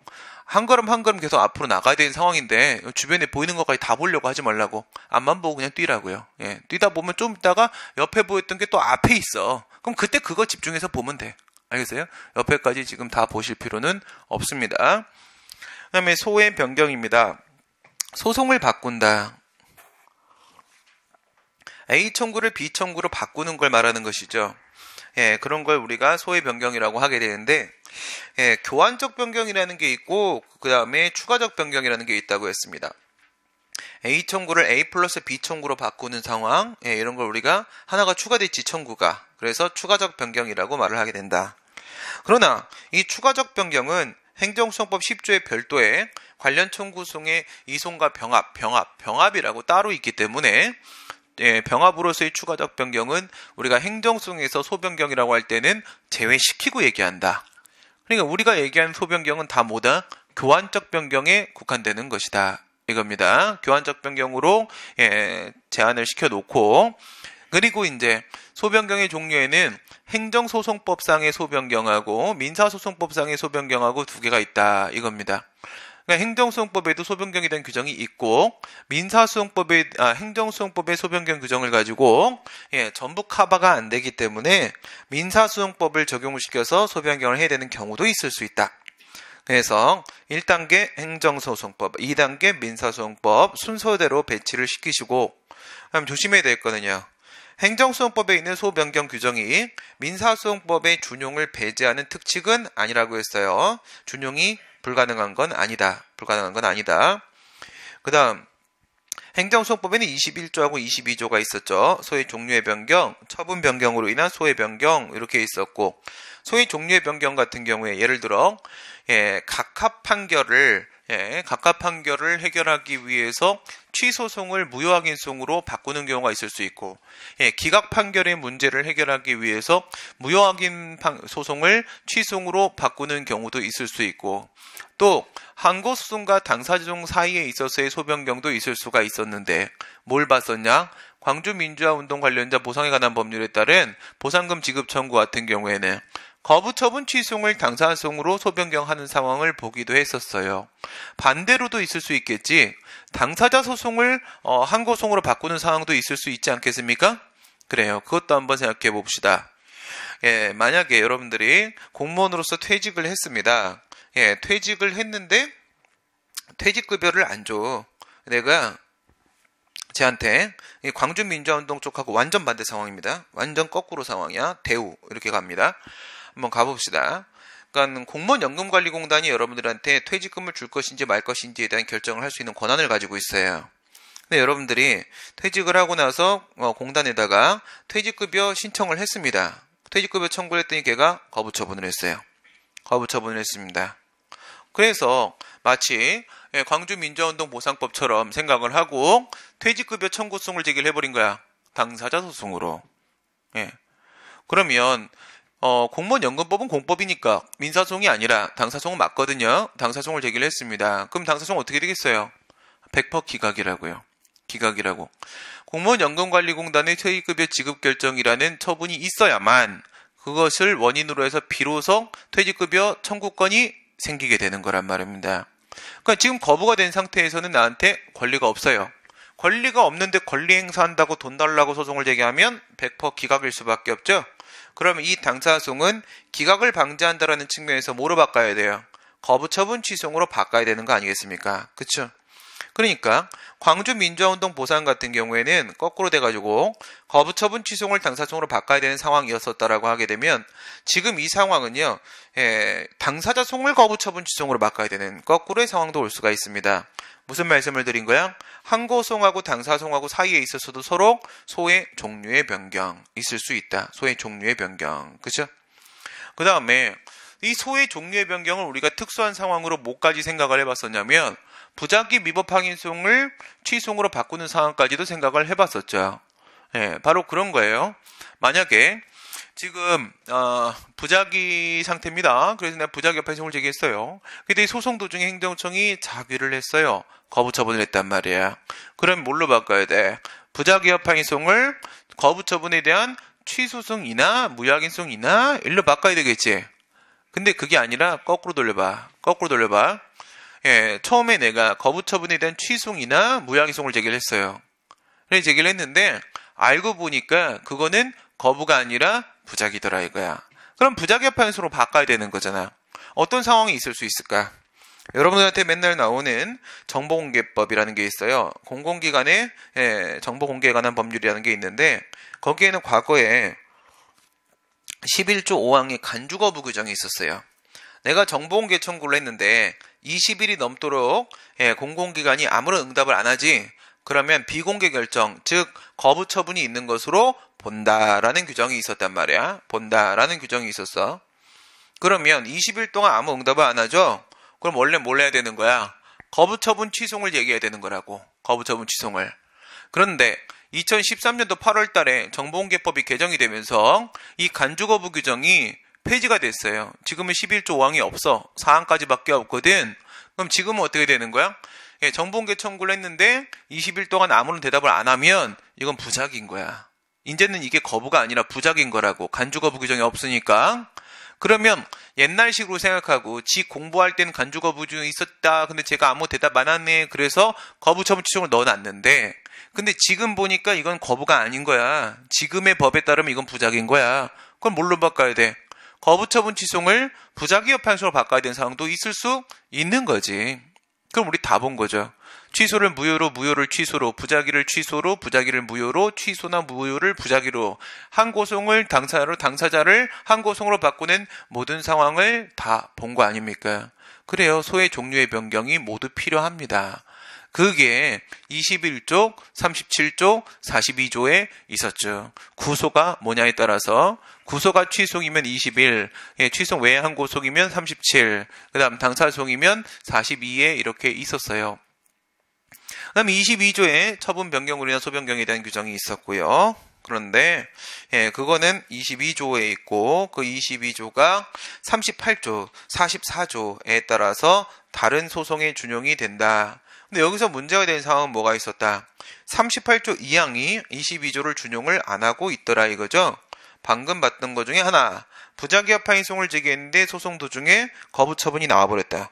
한 걸음 한 걸음 계속 앞으로 나가야 되는 상황인데 주변에 보이는 것까지 다 보려고 하지 말라고. 앞만 보고 그냥 뛰라고요. 뛰다 보면 좀 있다가 옆에 보였던 게 또 앞에 있어. 그럼 그때 그거 집중해서 보면 돼. 알겠어요? 옆에까지 지금 다 보실 필요는 없습니다. 그 다음에 소의 변경입니다. 소송을 바꾼다. A 청구를 B 청구로 바꾸는 걸 말하는 것이죠. 그런 걸 우리가 소의 변경이라고 하게 되는데, 교환적 변경이라는 게 있고, 그 다음에 추가적 변경이라는 게 있다고 했습니다. A 청구를 A 플러스 B 청구로 바꾸는 상황, 이런 걸 우리가 하나가 추가됐지, 청구가. 그래서 추가적 변경이라고 말을 하게 된다. 그러나 이 추가적 변경은 행정소송법 10조의 별도의 관련 청구소송의 이송과 병합이라고 따로 있기 때문에 병합으로서의 추가적 변경은 우리가 행정소송에서 소변경이라고 할 때는 제외시키고 얘기한다. 그러니까 우리가 얘기하는 소변경은 다 뭐다? 교환적 변경에 국한되는 것이다. 이겁니다. 교환적 변경으로 제한을 시켜놓고, 그리고 이제 소변경의 종류에는 행정소송법상의 소변경하고 민사소송법상의 소변경하고 두 개가 있다. 이겁니다. 그러니까 행정소송법에도 소변경에 대한 규정이 있고 행정소송법의 소변경 규정을 가지고 전부 커버가 안 되기 때문에 민사소송법을 적용을 시켜서 소변경을 해야 되는 경우도 있을 수 있다. 그래서 1단계 행정소송법, 2단계 민사소송법 순서대로 배치를 시키시고, 그럼 조심해야 될 거는요. 행정소송법에 있는 소변경 규정이 민사소송법의 준용을 배제하는 특칙은 아니라고 했어요. 준용이 불가능한 건 아니다. 그 다음 행정소송법에는 21조하고 22조가 있었죠. 소의 종류의 변경, 처분 변경으로 인한 소의 변경 이렇게 있었고, 소의 종류의 변경 같은 경우에 예를 들어 각합 판결을 해결하기 위해서 취소송을 무효확인송으로 바꾸는 경우가 있을 수 있고, 기각 판결의 문제를 해결하기 위해서 무효확인 소송을 취소송으로 바꾸는 경우도 있을 수 있고, 또 항고소송과 당사자송 사이에 있어서의 소변경도 있을 수가 있었는데 뭘 봤었냐? 광주민주화운동 관련자 보상에 관한 법률에 따른 보상금 지급 청구 같은 경우에는 거부처분 취소송을 당사자송으로 소변경하는 상황을 보기도 했었어요. 반대로도 있을 수 있겠지. 당사자 소송을 항고소송으로 바꾸는 상황도 있을 수 있지 않겠습니까? 그래요. 그것도 한번 생각해 봅시다. 만약에 여러분들이 공무원으로서 퇴직을 했습니다. 퇴직을 했는데 퇴직급여를 안 줘. 내가 쟤한테 광주민주화운동 쪽하고 완전 반대 상황입니다. 완전 거꾸로 상황이야. 대우 이렇게 갑니다. 한번 가봅시다. 그러니까 공무원연금관리공단이 여러분들한테 퇴직금을 줄 것인지 말 것인지에 대한 결정을 할 수 있는 권한을 가지고 있어요. 근데 여러분들이 퇴직을 하고 나서 공단에다가 퇴직급여 신청을 했습니다. 퇴직급여 청구를 했더니 걔가 거부처분을 했어요. 거부처분을 했습니다. 그래서 마치 광주민주화운동 보상법처럼 생각을 하고 퇴직급여 청구소송을 제기를 해버린 거야. 당사자 소송으로. 그러면 공무원연금법은 공법이니까 민사소송이 아니라 당사소송은 맞거든요. 당사소송을 제기를 했습니다. 그럼 당사소송 어떻게 되겠어요? 100% 기각이라고요. 기각이라고. 공무원연금관리공단의 퇴직급여 지급 결정이라는 처분이 있어야만 그것을 원인으로 해서 비로소 퇴직급여 청구권이 생기게 되는 거란 말입니다. 그러니까 지금 거부가 된 상태에서는 나한테 권리가 없어요. 권리가 없는데 권리 행사한다고 돈 달라고 소송을 제기하면 100% 기각일 수밖에 없죠. 그러면 이 당사소송은 기각을 방지한다라는 측면에서 뭐로 바꿔야 돼요? 거부처분 취소로 바꿔야 되는 거 아니겠습니까? 그쵸? 그러니까 광주 민주화운동 보상 같은 경우에는 거꾸로 돼가지고 거부처분 취소를 당사소송으로 바꿔야 되는 상황이었었다라고 하게 되면 지금 이 상황은요, 당사자 소송을 거부처분 취소로 바꿔야 되는 거꾸로의 상황도 올 수가 있습니다. 무슨 말씀을 드린 거야? 항고소송하고 당사소송하고 사이에 있어서도 서로 소의 종류의 변경 있을 수 있다. 소의 종류의 변경. 그죠? 그 다음에 이 소의 종류의 변경을 우리가 특수한 상황으로 뭐까지 생각을 해봤었냐면 부작위 위법 항의소송을 취소로 바꾸는 상황까지도 생각을 해봤었죠. 바로 그런 거예요. 만약에 지금 부작위 상태입니다. 그래서 내가 부작위 합의소송을 제기했어요. 근데 이 소송 도중에 행정청이 자귀를 했어요. 거부처분을 했단 말이야. 그럼 뭘로 바꿔야 돼? 부작위 합의소송을 거부처분에 대한 취소송이나 무효항의소송이나 일로 바꿔야 되겠지. 근데 그게 아니라 거꾸로 돌려봐. 처음에 내가 거부처분에 대한 취소이나 무효항의소송을 제기를 했어요. 그래서 제기를 했는데 알고 보니까 그거는 거부가 아니라 부작위더라 이거야. 그럼 부작위 합의소로 바꿔야 되는 거잖아. 어떤 상황이 있을 수 있을까? 여러분들한테 맨날 나오는 정보공개법이라는 게 있어요. 공공기관의 정보공개에 관한 법률이라는 게 있는데 거기에는 과거에 11조 5항의 간주거부 규정이 있었어요. 내가 정보공개 청구를 했는데 20일이 넘도록 공공기관이 아무런 응답을 안 하지, 그러면 비공개 결정, 즉 거부 처분이 있는 것으로 본다라는 규정이 있었단 말이야. 본다라는 규정이 있었어. 그러면 20일 동안 아무 응답을 안 하죠? 그럼 원래 뭘 해야 되는 거야? 거부 처분 취소를 얘기해야 되는 거라고. 거부 처분 취소를. 그런데 2013년도 8월 달에 정보공개법이 개정이 되면서 이 간주거부 규정이 폐지가 됐어요. 지금은 11조 5항이 없어. 4항까지밖에 없거든. 그럼 지금은 어떻게 되는 거야? 정보공개 청구를 했는데 20일 동안 아무런 대답을 안 하면 이건 부작인 거야. 이제는 이게 거부가 아니라 부작인 거라고. 간주거부 규정이 없으니까. 그러면 옛날식으로 생각하고 지 공부할 때는 간주거부 규정이 있었다. 근데 제가 아무 대답 안 하네. 그래서 거부처분 취소를 넣어놨는데 근데 지금 보니까 이건 거부가 아닌 거야. 지금의 법에 따르면 이건 부작인 거야. 그럼 뭘로 바꿔야 돼? 거부처분 취소를 부작위 합의소로 바꿔야 되는 상황도 있을 수 있는 거지. 그럼 우리 다 본 거죠. 취소를 무효로, 무효를 취소로, 부작위를 취소로, 부작위를 무효로, 취소나 무효를 부작위로, 항고송을 당사자를 항고송으로 바꾸는 모든 상황을 다 본 거 아닙니까? 그래요. 소의 종류의 변경이 모두 필요합니다. 그게 21조, 37조, 42조에 있었죠. 구소가 뭐냐에 따라서 구소가 취소이면 21, 취소 외의 항고송이면 37, 그 다음 당사송이면 42에 이렇게 있었어요. 그 다음 22조에 처분 변경으로 인한 소변경에 대한 규정이 있었고요. 그런데 그거는 22조에 있고 그 22조가 38조, 44조에 따라서 다른 소송에 준용이 된다. 근데 여기서 문제가 된 상황은 뭐가 있었다? 38조 2항이 22조를 준용을 안 하고 있더라 이거죠. 방금 봤던 것 중에 하나, 부작위 합의소송을 제기했는데 소송 도중에 거부 처분이 나와버렸다.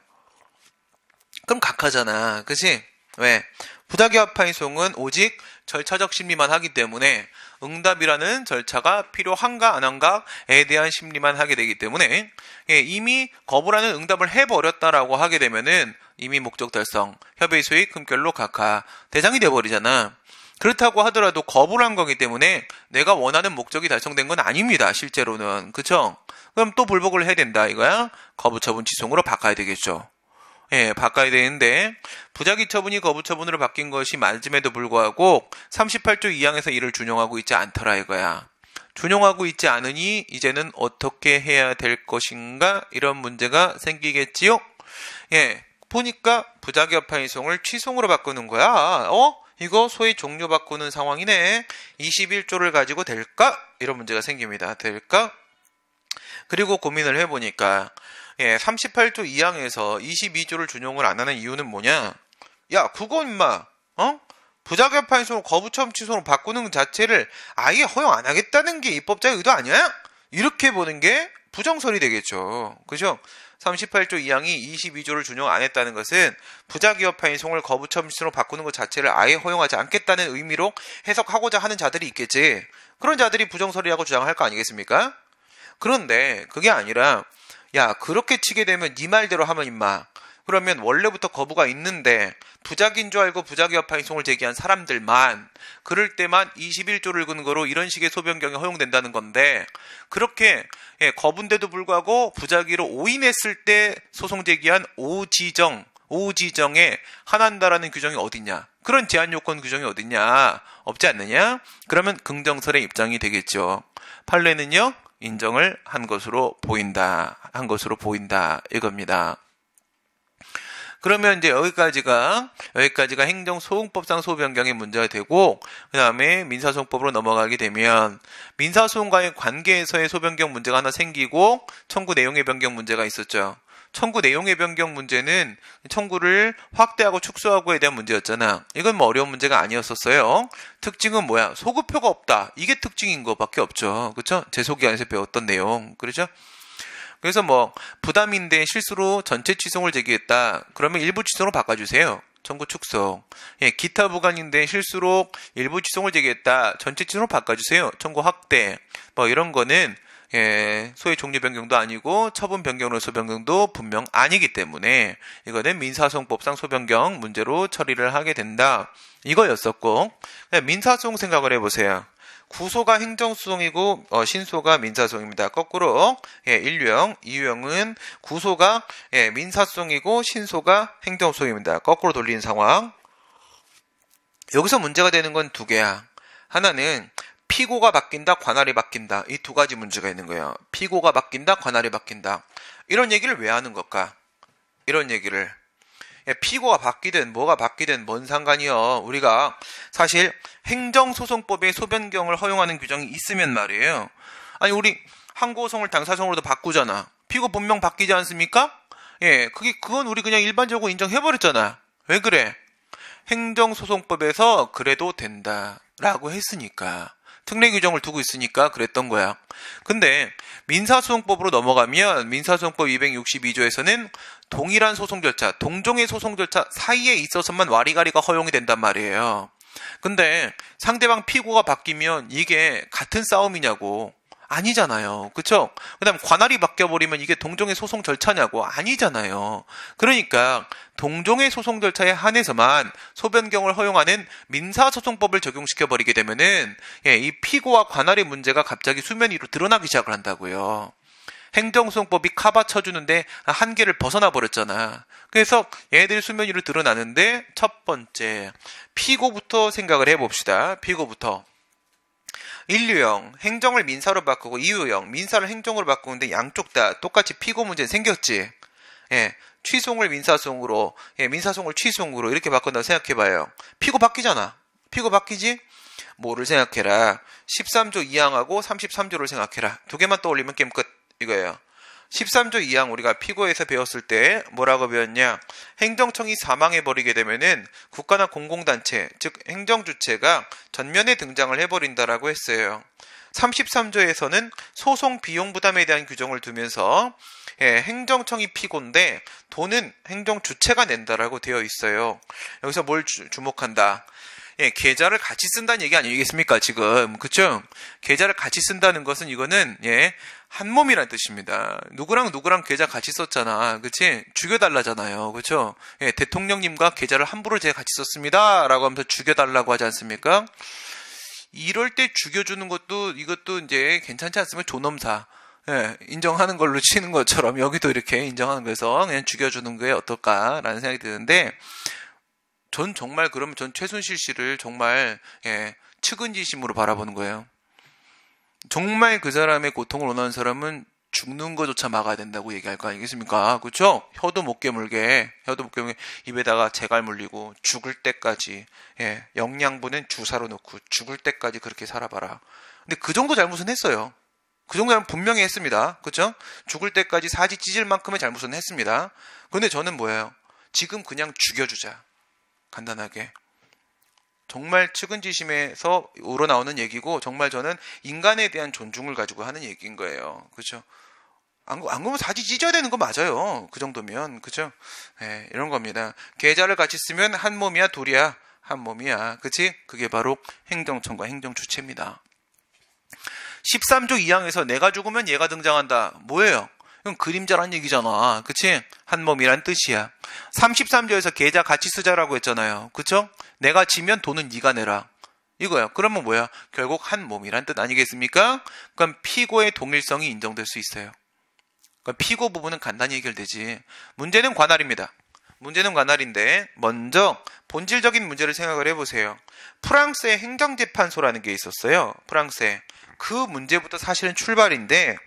그럼 각하잖아, 그치? 왜? 부작위 합의소송은 오직 절차적 심리만 하기 때문에 응답이라는 절차가 필요한가 안 한가에 대한 심리만 하게 되기 때문에 이미 거부라는 응답을 해버렸다라고 하게 되면은 이미 목적 달성, 협의 수익, 금결로 각하 대상이 돼버리잖아. 그렇다고 하더라도 거부를 한 거기 때문에 내가 원하는 목적이 달성된 건 아닙니다. 실제로는. 그쵸? 그럼 또 불복을 해야 된다 이거야? 거부 처분 취소로 바꿔야 되겠죠. 바꿔야 되는데 부작위 처분이 거부 처분으로 바뀐 것이 맞음에도 불구하고 38조 2항에서 이를 준용하고 있지 않더라 이거야. 준용하고 있지 않으니 이제는 어떻게 해야 될 것인가? 이런 문제가 생기겠지요? 보니까 부작위 합의소송을 취소로 바꾸는 거야. 이거 소위 종료 바꾸는 상황이네. 21조를 가지고 될까? 이런 문제가 생깁니다. 될까? 그리고 고민을 해보니까 38조 2항에서 22조를 준용을 안 하는 이유는 뭐냐? 야, 그거 임마, 부작위 합의소 거부 처분 취소로 바꾸는 자체를 아예 허용 안 하겠다는 게 입법자의 의도 아니야? 이렇게 보는 게 부정설이 되겠죠. 그죠? 38조 2항이 22조를 준용 안 했다는 것은 부자기업 파인송을 거부처분으로 바꾸는 것 자체를 아예 허용하지 않겠다는 의미로 해석하고자 하는 자들이 있겠지. 그런 자들이 부정설이라고 주장할 거 아니겠습니까? 그런데 그게 아니라 야, 그렇게 치게 되면 네 말대로 하면 임마. 그러면 원래부터 거부가 있는데 부작인 줄 알고 부자기업 파인송을 제기한 사람들만 그럴 때만 21조를 근거로 이런 식의 소변경이 허용된다는 건데 그렇게 거부인데도 불구하고 부작위로 오인했을 때 소송 제기한 오지정에 한한다라는 규정이 어딨냐? 그런 제한 요건 규정이 어딨냐? 없지 않느냐? 그러면 긍정설의 입장이 되겠죠. 판례는요, 인정을 한 것으로 보인다 이겁니다. 그러면 이제 여기까지가 행정소송법상 소변경의 문제가 되고, 그 다음에 민사소송법으로 넘어가게 되면, 민사소송과의 관계에서의 소변경 문제가 하나 생기고, 청구 내용의 변경 문제가 있었죠. 청구 내용의 변경 문제는 청구를 확대하고 축소하고에 대한 문제였잖아. 이건 뭐 어려운 문제가 아니었었어요. 특징은 뭐야? 소급표가 없다. 이게 특징인 거밖에 없죠. 그쵸? 재소기관에서 배웠던 내용. 그렇죠? 그래서 뭐 부담인데 실수로 전체 취소를 제기했다. 그러면 일부 취소로 바꿔주세요. 청구 축소. 기타 부관인데 실수로 일부 취소를 제기했다. 전체 취소로 바꿔주세요. 청구 확대. 뭐 이런 거는 소위 종류 변경도 아니고 처분 변경으로서 변경도 분명 아니기 때문에 이거는 민사소송법상 소변경 문제로 처리를 하게 된다. 이거였었고, 민사소송 생각을 해보세요. 구소가 행정소송이고 신소가 민사소송입니다. 거꾸로 1유형, 2유형은 구소가 민사소송이고 신소가 행정소송입니다. 거꾸로 돌리는 상황. 여기서 문제가 되는 건 두 개야. 하나는 피고가 바뀐다, 관할이 바뀐다. 이 두 가지 문제가 있는 거예요. 피고가 바뀐다, 관할이 바뀐다. 이런 얘기를 왜 하는 걸까? 이런 얘기를. 피고가 바뀌든 뭐가 바뀌든 뭔 상관이요. 우리가 사실 행정소송법에 소변경을 허용하는 규정이 있으면 말이에요. 아니 우리 항고소송을 당사소송으로도 바꾸잖아. 피고 본명 바뀌지 않습니까? 그건 우리 그냥 일반적으로 인정해버렸잖아. 왜 그래? 행정소송법에서 그래도 된다라고 했으니까. 특례 규정을 두고 있으니까 그랬던 거야. 근데 민사소송법으로 넘어가면 민사소송법 262조에서는 동일한 소송 절차, 동종의 소송 절차 사이에 있어서만 와리가리가 허용이 된단 말이에요. 근데 상대방 피고가 바뀌면 이게 같은 싸움이냐고. 아니잖아요. 그쵸? 그 다음 관할이 바뀌어버리면 이게 동종의 소송 절차냐고. 아니잖아요. 그러니까 동종의 소송 절차에 한해서만 소변경을 허용하는 민사소송법을 적용시켜버리게 되면은 이 피고와 관할의 문제가 갑자기 수면 위로 드러나기 시작을 한다고요. 행정소송법이 카바 쳐주는데 한계를 벗어나 버렸잖아. 그래서 얘들이 수면 위로 드러나는데 첫 번째 피고부터 생각을 해봅시다. 피고부터. 1유형 행정을 민사로 바꾸고 2유형 민사를 행정으로 바꾸는데 양쪽 다 똑같이 피고 문제 생겼지. 취송을 민사소송으로 민사소송을 취송으로 이렇게 바꾼다고 생각해봐요. 피고 바뀌잖아. 피고 바뀌지? 뭐를 생각해라. 13조 2항하고 33조를 생각해라. 두 개만 떠올리면 게임 끝 이거예요. 13조 2항 우리가 피고에서 배웠을 때 뭐라고 배웠냐? 행정청이 사망해버리게 되면은 국가나 공공단체, 즉 행정주체가 전면에 등장을 해버린다라고 했어요. 33조에서는 소송 비용 부담에 대한 규정을 두면서 행정청이 피고인데 돈은 행정주체가 낸다라고 되어 있어요. 여기서 뭘 주목한다? 계좌를 같이 쓴다는 얘기 아니겠습니까, 지금. 그쵸? 계좌를 같이 쓴다는 것은 이거는, 한 몸이란 뜻입니다. 누구랑 계좌 같이 썼잖아. 그치? 죽여달라잖아요. 그쵸? 대통령님과 계좌를 함부로 제가 같이 썼습니다. 라고 하면서 죽여달라고 하지 않습니까? 이럴 때 죽여주는 것도, 이것도 이제 괜찮지 않으면 존엄사. 인정하는 걸로 치는 것처럼 여기도 이렇게 인정하는 거에서 그냥 죽여주는 게 어떨까라는 생각이 드는데, 전 정말 그러면 전 최순실 씨를 정말 측은지심으로 바라보는 거예요. 정말 그 사람의 고통을 원하는 사람은 죽는 것조차 막아야 된다고 얘기할 거 아니겠습니까? 그렇죠? 혀도 못 깨물게 입에다가 재갈 물리고 죽을 때까지 영양분은 주사로 넣고 죽을 때까지 그렇게 살아봐라. 근데 그 정도 잘못은 했어요. 그 정도 잘못 분명히 했습니다. 그렇죠? 죽을 때까지 사지 찢을 만큼의 잘못은 했습니다. 근데 저는 뭐예요? 지금 그냥 죽여주자. 간단하게. 정말 측은지심에서 우러나오는 얘기고 정말 저는 인간에 대한 존중을 가지고 하는 얘기인 거예요. 그렇죠? 안 그러면 사지 찢어야 되는 거 맞아요. 그 정도면. 그죠? 예, 이런 겁니다. 계좌를 같이 쓰면 한 몸이야, 둘이야? 한 몸이야. 그치? 그게 바로 행정청과 행정주체입니다. 13조 2항에서 내가 죽으면 얘가 등장한다. 뭐예요? 이건 그림자란 얘기잖아. 그치? 한 몸이란 뜻이야. 33조에서 계좌 같이 쓰자라고 했잖아요. 그쵸? 내가 지면 돈은 네가 내라. 이거야. 그러면 뭐야? 결국 한 몸이란 뜻 아니겠습니까? 그럼 피고의 동일성이 인정될 수 있어요. 그러니까 피고 부분은 간단히 해결되지. 문제는 관할입니다. 문제는 관할인데 먼저 본질적인 문제를 생각을 해보세요. 프랑스의 행정재판소라는 게 있었어요. 프랑스에. 그 문제부터 사실은 출발인데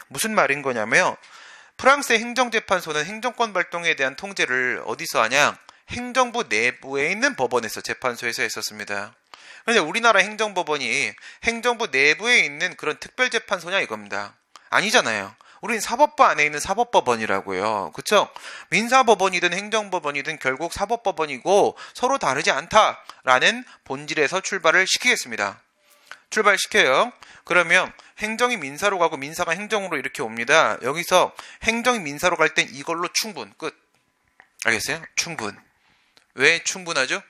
무슨 말인 거냐면 프랑스의 행정재판소는 행정권 발동에 대한 통제를 어디서 하냐? 행정부 내부에 있는 법원에서 재판소에서 했었습니다. 그런데 우리나라 행정법원이 행정부 내부에 있는 그런 특별재판소냐 이겁니다. 아니잖아요. 우린 사법부 안에 있는 사법법원이라고요. 그쵸? 민사법원이든 행정법원이든 결국 사법법원이고 서로 다르지 않다라는 본질에서 출발을 시키겠습니다. 출발시켜요. 그러면 행정이 민사로 가고 민사가 행정으로 이렇게 옵니다. 여기서 행정이 민사로 갈 땐 이걸로 충분. 끝. 알겠어요? 충분. 왜 충분하죠?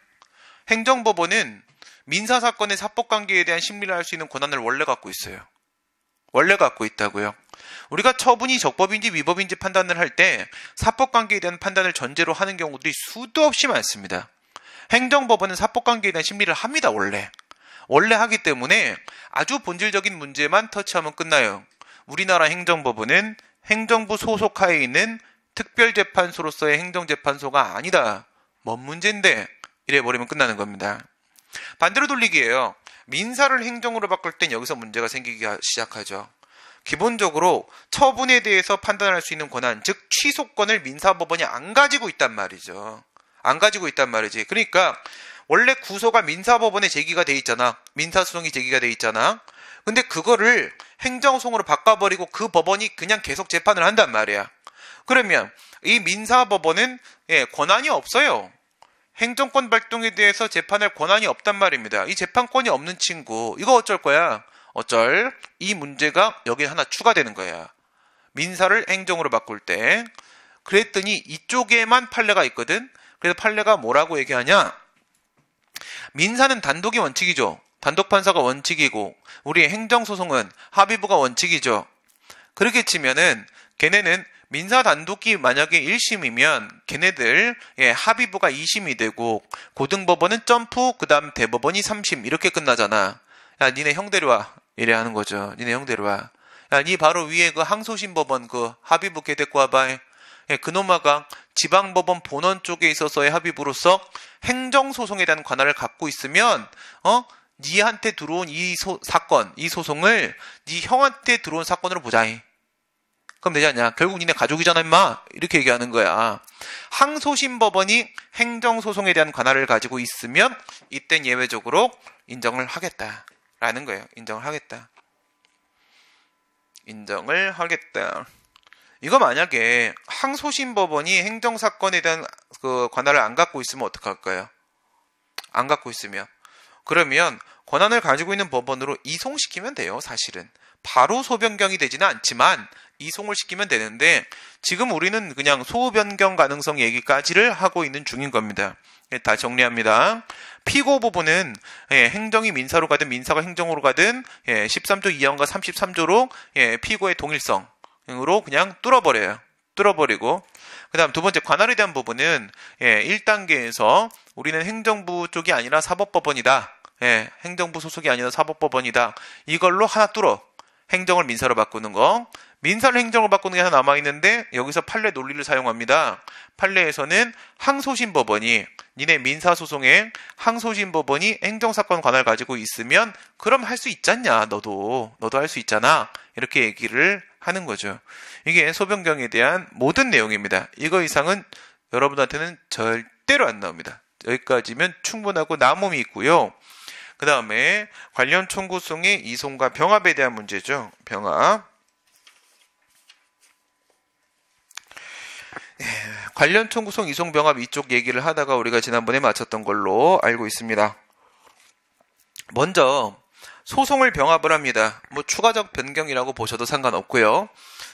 행정법원은 민사사건의 사법관계에 대한 심리를 할 수 있는 권한을 원래 갖고 있어요. 원래 갖고 있다고요. 우리가 처분이 적법인지 위법인지 판단을 할 때 사법관계에 대한 판단을 전제로 하는 경우들이 수도 없이 많습니다. 행정법원은 사법관계에 대한 심리를 합니다. 원래 하기 때문에 아주 본질적인 문제만 터치하면 끝나요. 우리나라 행정법원은 행정부 소속하에 있는 특별재판소로서의 행정재판소가 아니다. 뭔 문제인데? 이래버리면 끝나는 겁니다. 반대로 돌리기예요. 민사를 행정으로 바꿀 땐 여기서 문제가 생기기 시작하죠. 기본적으로 처분에 대해서 판단할 수 있는 권한, 즉 취소권을 민사법원이 안 가지고 있단 말이죠. 안 가지고 있단 말이지. 그러니까 원래 구소가 민사법원에 제기가 돼 있잖아. 민사소송이 제기가 돼 있잖아. 근데 그거를 행정소송으로 바꿔버리고 그 법원이 그냥 계속 재판을 한단 말이야. 그러면 이 민사법원은 권한이 없어요. 행정권 발동에 대해서 재판할 권한이 없단 말입니다. 이 재판권이 없는 친구, 이거 어쩔 거야? 어쩔? 이 문제가 여기에 하나 추가되는 거야. 민사를 행정으로 바꿀 때. 그랬더니 이쪽에만 판례가 있거든. 그래서 판례가 뭐라고 얘기하냐? 민사는 단독이 원칙이죠. 단독 판사가 원칙이고 우리 행정소송은 합의부가 원칙이죠. 그렇게 치면은 걔네는 민사 단독이 만약에 1심이면 걔네들 합의부가 2심이 되고 고등법원은 점프 그다음 대법원이 3심 이렇게 끝나잖아. 야 니네 형 데려와 이래 하는 거죠. 니네 형 데려와. 야 니 바로 위에 그 항소심법원 그 합의부 걔 데리고 와봐. 그놈아가 지방법원 본원 쪽에 있어서의 합의부로서 행정소송에 대한 권한을 갖고 있으면 니한테 들어온 이 사건, 이 소송을 니 형한테 들어온 사건으로 보자. 그럼 되지 않냐? 결국 니네 가족이잖아 임마. 이렇게 얘기하는 거야. 항소심법원이 행정소송에 대한 권한을 가지고 있으면 이땐 예외적으로 인정을 하겠다라는 거예요. 인정을 하겠다. 인정을 하겠다. 이거 만약에 항소심법원이 행정사건에 대한 그 권한을 안 갖고 있으면 어떡할까요? 안 갖고 있으면. 그러면 권한을 가지고 있는 법원으로 이송시키면 돼요, 사실은. 바로 소변경이 되지는 않지만 이송을 시키면 되는데 지금 우리는 그냥 소변경 가능성 얘기까지를 하고 있는 중인 겁니다. 다시 정리합니다. 피고 부분은 행정이 민사로 가든 민사가 행정으로 가든 13조 2항과 33조로 피고의 동일성으로 그냥 뚫어버려요. 뚫어버리고 그 다음 두 번째 관할에 대한 부분은 1단계에서 우리는 행정부 쪽이 아니라 사법법원이다. 행정부 소속이 아니라 사법법원이다. 이걸로 하나 뚫어. 행정을 민사로 바꾸는 거. 민사를 행정으로 바꾸는 게 하나 남아있는데 여기서 판례 논리를 사용합니다. 판례에서는 항소심법원이 니네 민사소송에 항소심법원이 행정사건 관할 가지고 있으면 그럼 할 수 있잖냐. 너도 할 수 있잖아. 이렇게 얘기를 하는 거죠. 이게 소변경에 대한 모든 내용입니다. 이거 이상은 여러분한테는 절대로 안 나옵니다. 여기까지면 충분하고 남음이 있고요. 그 다음에 관련 청구송의 이송과 병합에 대한 문제죠. 병합. 관련 청구송 이송 병합 이쪽 얘기를 하다가 우리가 지난번에 마쳤던 걸로 알고 있습니다. 먼저 소송을 병합을 합니다. 뭐 추가적 변경이라고 보셔도 상관없고요.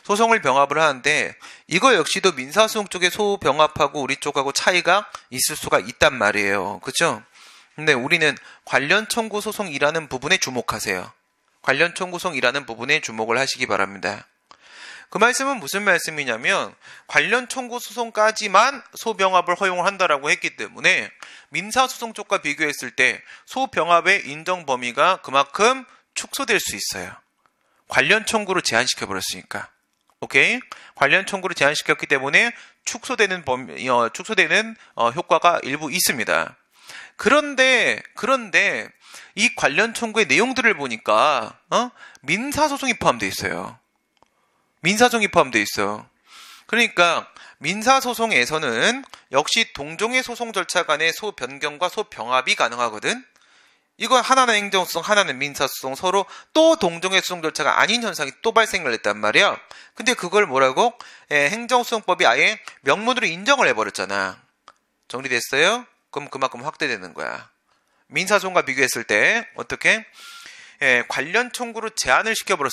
소송을 병합을 하는데 이거 역시도 민사소송 쪽의 소병합하고 우리 쪽하고 차이가 있을 수가 있단 말이에요. 그죠? 근데 우리는 관련 청구 소송이라는 부분에 주목하세요. 관련 청구 소송이라는 부분에 주목을 하시기 바랍니다. 그 말씀은 무슨 말씀이냐면 관련 청구 소송까지만 소병합을 허용을 한다라고 했기 때문에 민사소송 쪽과 비교했을 때 소병합의 인정 범위가 그만큼 축소될 수 있어요. 관련 청구로 제한시켜 버렸으니까. 오케이? 관련 청구로 제한시켰기 때문에 축소되는 효과가 일부 있습니다. 그런데 이 관련 청구의 내용들을 보니까 민사소송이 포함되어 있어요. 민사소송이 포함되어 있어. 그러니까 민사소송에서는 역시 동종의 소송 절차 간의 소변경과 소병합이 가능하거든. 이건 하나는 행정소송, 하나는 민사소송, 서로 또 동종의 소송 절차가 아닌 현상이 또 발생을 했단 말이야. 근데 그걸 뭐라고? 행정소송법이 아예 명문으로 인정을 해버렸잖아. 정리됐어요? 그럼 그만큼 확대되는 거야. 민사소송과 비교했을 때 어떻게? 관련 청구로 제한을 시켜버렸어.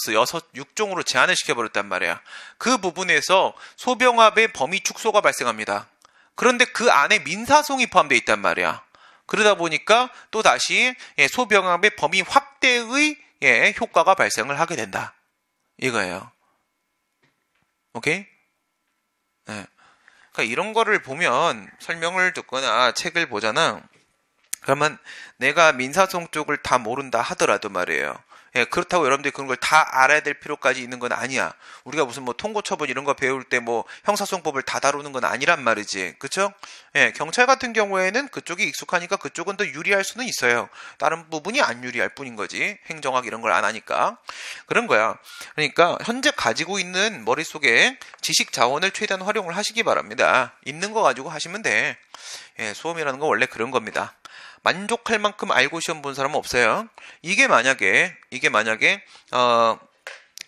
6종으로 제한을 시켜버렸단 말이야. 그 부분에서 소병합의 범위 축소가 발생합니다. 그런데 그 안에 민사소송이 포함되어 있단 말이야. 그러다 보니까 또 다시 소병합의 범위 확대의 효과가 발생을 하게 된다. 이거예요. 오케이? 네. 그러니까 이런 거를 보면 설명을 듣거나 책을 보잖아. 그러면 내가 민사소송 쪽을 다 모른다 하더라도 말이에요. 그렇다고 여러분들이 그런 걸 다 알아야 될 필요까지 있는 건 아니야. 우리가 무슨 뭐 통고처분 이런 거 배울 때 뭐 형사소송법을 다 다루는 건 아니란 말이지. 그쵸? 경찰 같은 경우에는 그쪽이 익숙하니까 그쪽은 더 유리할 수는 있어요. 다른 부분이 안 유리할 뿐인 거지. 행정학 이런 걸 안 하니까. 그런 거야. 그러니까 현재 가지고 있는 머릿속에 지식 자원을 최대한 활용을 하시기 바랍니다. 있는 거 가지고 하시면 돼. 수험이라는 건 원래 그런 겁니다. 만족할 만큼 알고 시험 본 사람은 없어요. 이게 만약에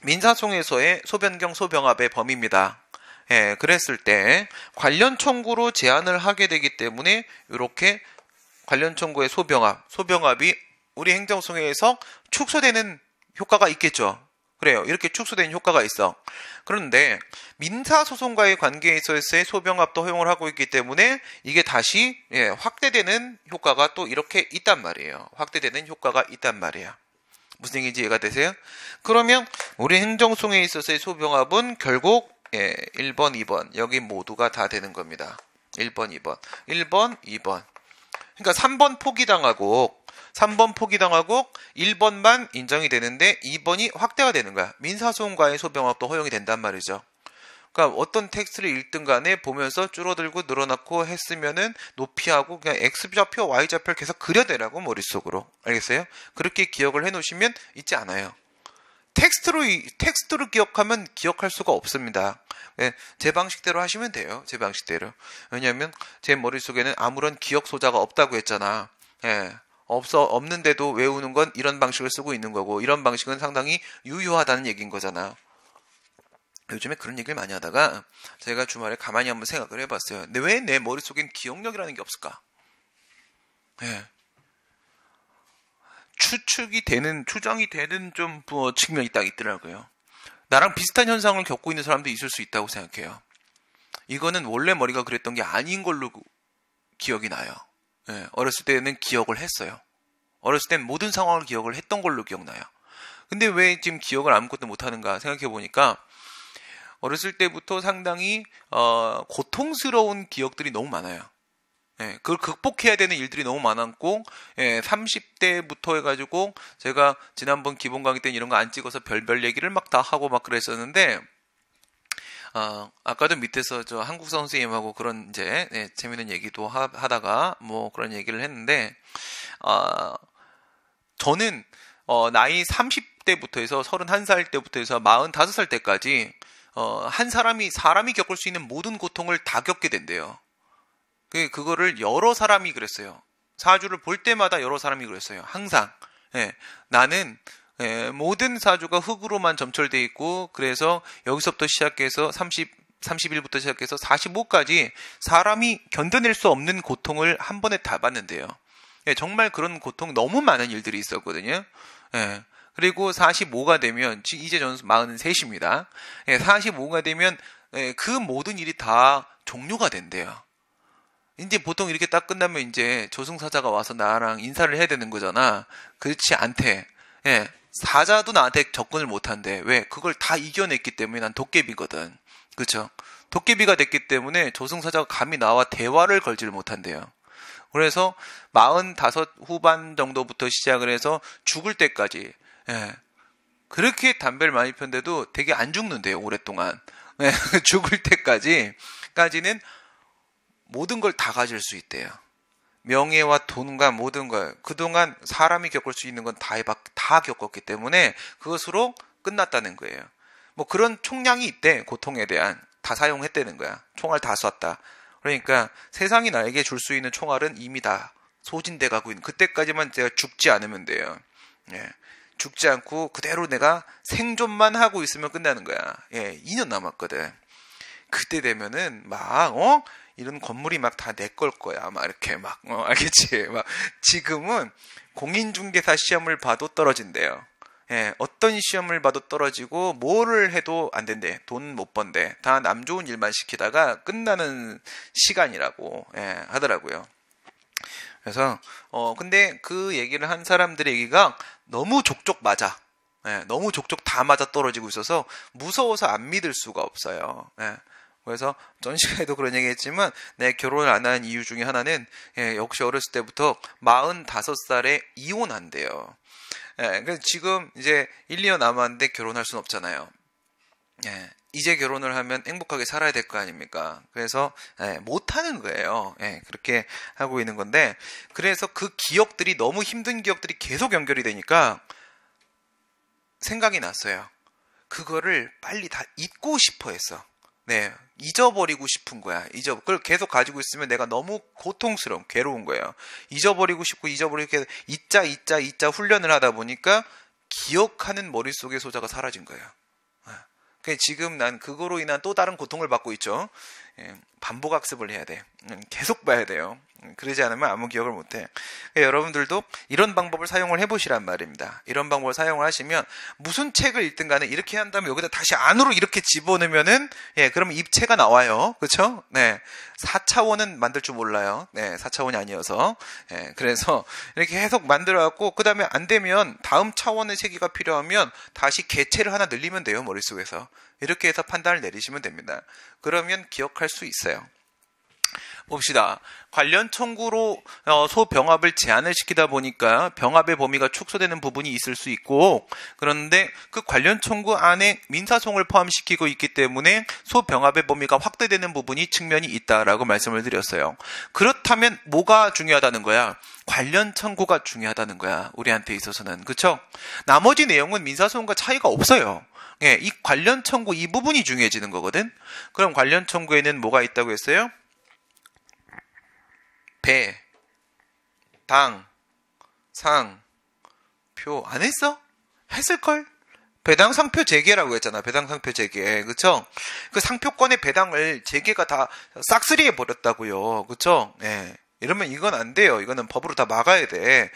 민사소송에서의 소변경 소병합의 범위입니다. 그랬을 때 관련 청구로 제한을 하게 되기 때문에 이렇게 관련 청구의 소병합이 우리 행정소송에서 축소되는 효과가 있겠죠. 그래요. 이렇게 축소된 효과가 있어. 그런데 민사소송과의 관계에 있어서의 소병합도 허용을 하고 있기 때문에 이게 다시 확대되는 효과가 또 이렇게 있단 말이에요. 확대되는 효과가 있단 말이야. 무슨 얘기인지 이해가 되세요? 그러면 우리 행정소송에 있어서의 소병합은 결국 1번, 2번 여기 모두가 다 되는 겁니다. 1번, 2번. 1번, 2번. 그러니까 3번 포기당하고 1번만 인정이 되는데 2번이 확대가 되는 거야. 민사소송과의 소병합도 허용이 된단 말이죠. 그러니까 어떤 텍스트를 읽든 간에 보면서 줄어들고 늘어놓고 했으면은 높이하고 그냥 X좌표, Y좌표를 계속 그려내라고 머릿속으로. 알겠어요? 그렇게 기억을 해놓으시면 잊지 않아요. 텍스트로 기억하면 기억할 수가 없습니다. 제 방식대로 하시면 돼요. 제 방식대로. 왜냐하면 제 머릿속에는 아무런 기억 소자가 없다고 했잖아. 없는데도 외우는 건 이런 방식을 쓰고 있는 거고 이런 방식은 상당히 유효하다는 얘기인 거잖아. 요즘에 그런 얘기를 많이 하다가 제가 주말에 가만히 한번 생각을 해봤어요. 근데 왜 내 머릿속엔 기억력이라는 게 없을까? 추정이 되는 좀 측면이 딱 있더라고요. 나랑 비슷한 현상을 겪고 있는 사람도 있을 수 있다고 생각해요. 이거는 원래 머리가 그랬던 게 아닌 걸로 기억이 나요. 어렸을 때는 기억을 했어요. 어렸을 땐 모든 상황을 기억을 했던 걸로 기억나요. 근데 왜 지금 기억을 아무것도 못하는가 생각해보니까 어렸을 때부터 상당히 고통스러운 기억들이 너무 많아요. 그걸 극복해야 되는 일들이 너무 많았고 30대부터 해가지고 제가 지난번 기본 강의 때는 이런 거 안 찍어서 별별 얘기를 막 다 하고 막 그랬었는데 아까도 밑에서 저 한국사 선생님하고 그런 이제 재밌는 얘기도 하다가 뭐 그런 얘기를 했는데 저는 나이 30대부터 해서 31살 때부터 해서 45살 때까지 사람이 겪을 수 있는 모든 고통을 다 겪게 된대요. 그거를 여러 사람이 그랬어요. 사주를 볼 때마다 여러 사람이 그랬어요. 항상. 나는 모든 사주가 흙으로만 점철되어 있고 그래서 여기서부터 시작해서 31부터 시작해서 45까지 사람이 견뎌낼 수 없는 고통을 한 번에 다 받는데요. 정말 그런 고통 너무 많은 일들이 있었거든요. 그리고 45가 되면, 이제 저는 43입니다. 45가 되면 그 모든 일이 다 종료가 된대요. 이제 보통 이렇게 딱 끝나면 이제 저승사자가 와서 나랑 인사를 해야 되는 거잖아. 그렇지 않대. 사자도 나한테 접근을 못 한대. 왜? 그걸 다 이겨냈기 때문에. 난 도깨비거든. 그쵸? 도깨비가 됐기 때문에 저승사자가 감히 나와 대화를 걸지를 못한대요. 그래서 45 후반 정도부터 시작을 해서 죽을 때까지, 그렇게 담배를 많이 폈는데도 되게 안 죽는데요, 오랫동안. 죽을 때까지는 모든 걸 다 가질 수 있대요. 명예와 돈과 모든 걸, 그동안 사람이 겪을 수 있는 건 다 겪었기 때문에 그것으로 끝났다는 거예요. 뭐 그런 총량이 있대, 고통에 대한. 다 사용했다는 거야. 총알 다 쐈다. 그러니까 세상이 나에게 줄 수 있는 총알은 이미 다 소진돼 가고 있는, 그때까지만 내가 죽지 않으면 돼요. 죽지 않고 그대로 내가 생존만 하고 있으면 끝나는 거야. 2년 남았거든. 그때 되면은 이런 건물이 막 다 내 걸 거야. 막 이렇게 알겠지? 지금은 공인중개사 시험을 봐도 떨어진대요. 어떤 시험을 봐도 떨어지고 뭐를 해도 안 된대. 돈 못 번대. 다 남 좋은 일만 시키다가 끝나는 시간이라고 하더라고요. 그래서 근데 그 얘기를 한 사람들의 얘기가 너무 족족 맞아. 너무 족족 다 맞아 떨어지고 있어서 무서워서 안 믿을 수가 없어요. 그래서 전 시간에도 그런 얘기 했지만 내가 결혼을 안 한 이유 중에 하나는 역시 어렸을 때부터 45살에 이혼한대요. 그래서 지금 이제 1, 2년 남았는데 결혼할 순 없잖아요. 이제 결혼을 하면 행복하게 살아야 될 거 아닙니까? 그래서 못 하는 거예요. 그렇게 하고 있는 건데, 그래서 그 기억들이, 너무 힘든 기억들이 계속 연결이 되니까 생각이 났어요. 그거를 빨리 다 잊고 싶어 했어. 잊어버리고 싶은 거야. 그걸 계속 가지고 있으면 내가 너무 고통스러운, 괴로운 거예요. 잊어버리고 싶고 잊어버리고 잊자 훈련을 하다 보니까 기억하는 머릿속의 소자가 사라진 거예요. 지금 난 그거로 인한 또 다른 고통을 받고 있죠. 반복학습을 해야 돼. 계속 봐야 돼요. 그러지 않으면 아무 기억을 못해. 여러분들도 이런 방법을 사용을 해보시란 말입니다. 이런 방법을 사용을 하시면 무슨 책을 읽든 간에 이렇게 한 다음에 여기다 다시 안으로 이렇게 집어넣으면은 그러면 입체가 나와요. 그렇죠? 4차원은 만들 줄 몰라요. 4차원이 아니어서. 그래서 이렇게 계속 만들어갖고 그 다음에 안 되면 다음 차원의 세계가 필요하면 다시 개체를 하나 늘리면 돼요. 머릿속에서. 이렇게 해서 판단을 내리시면 됩니다. 그러면 기억할 수 있어요. 봅시다. 관련 청구로 소병합을 제한을 시키다 보니까 병합의 범위가 축소되는 부분이 있을 수 있고, 그런데 그 관련 청구 안에 민사소송을 포함시키고 있기 때문에 소병합의 범위가 확대되는 부분이 측면이 있다라고 말씀을 드렸어요. 그렇다면 뭐가 중요하다는 거야? 관련 청구가 중요하다는 거야. 우리한테 있어서는. 그렇죠? 나머지 내용은 민사소송과 차이가 없어요. 이 관련 청구 이 부분이 중요해지는 거거든. 그럼 관련 청구에는 뭐가 있다고 했어요? 배, 당, 상, 표. 안 했어? 했을걸? 배당 상표 재개라고 했잖아. 배당 상표 재개. 그쵸? 그 상표권의 배당을 재개가 다 싹쓸이 해버렸다고요. 그쵸? 이러면 이건 안 돼요. 이거는 법으로 다 막아야 돼.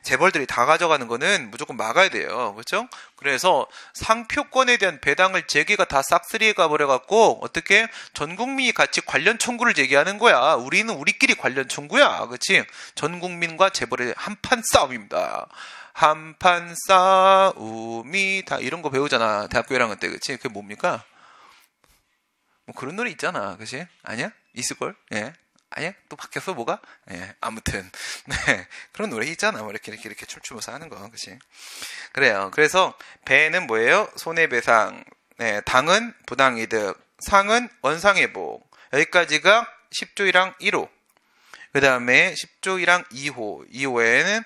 재벌들이 다 가져가는 거는 무조건 막아야 돼요. 그렇죠? 그래서 상표권에 대한 배당을 재개가 다 싹쓸이해 가버려갖고 어떻게 전 국민이 같이 관련 청구를 제기하는 거야. 우리는 우리끼리 관련 청구야. 그렇지? 전 국민과 재벌의 한판 싸움입니다. 한판 싸움이 다 이런 거 배우잖아. 대학교 1학년 때. 그렇지? 그게 뭡니까? 뭐 그런 노래 있잖아. 그렇지? 아니야? 있을걸? 아니야? 또 바뀌었어, 뭐가? 아무튼. 그런 노래 있잖아. 뭐 이렇게 춤추면서 하는 거. 그치? 그래요. 그래서, 배는 뭐예요? 손해배상. 당은 부당이득. 상은 원상회복. 여기까지가 10조 1항 1호. 그 다음에 10조 1항 2호. 2호에는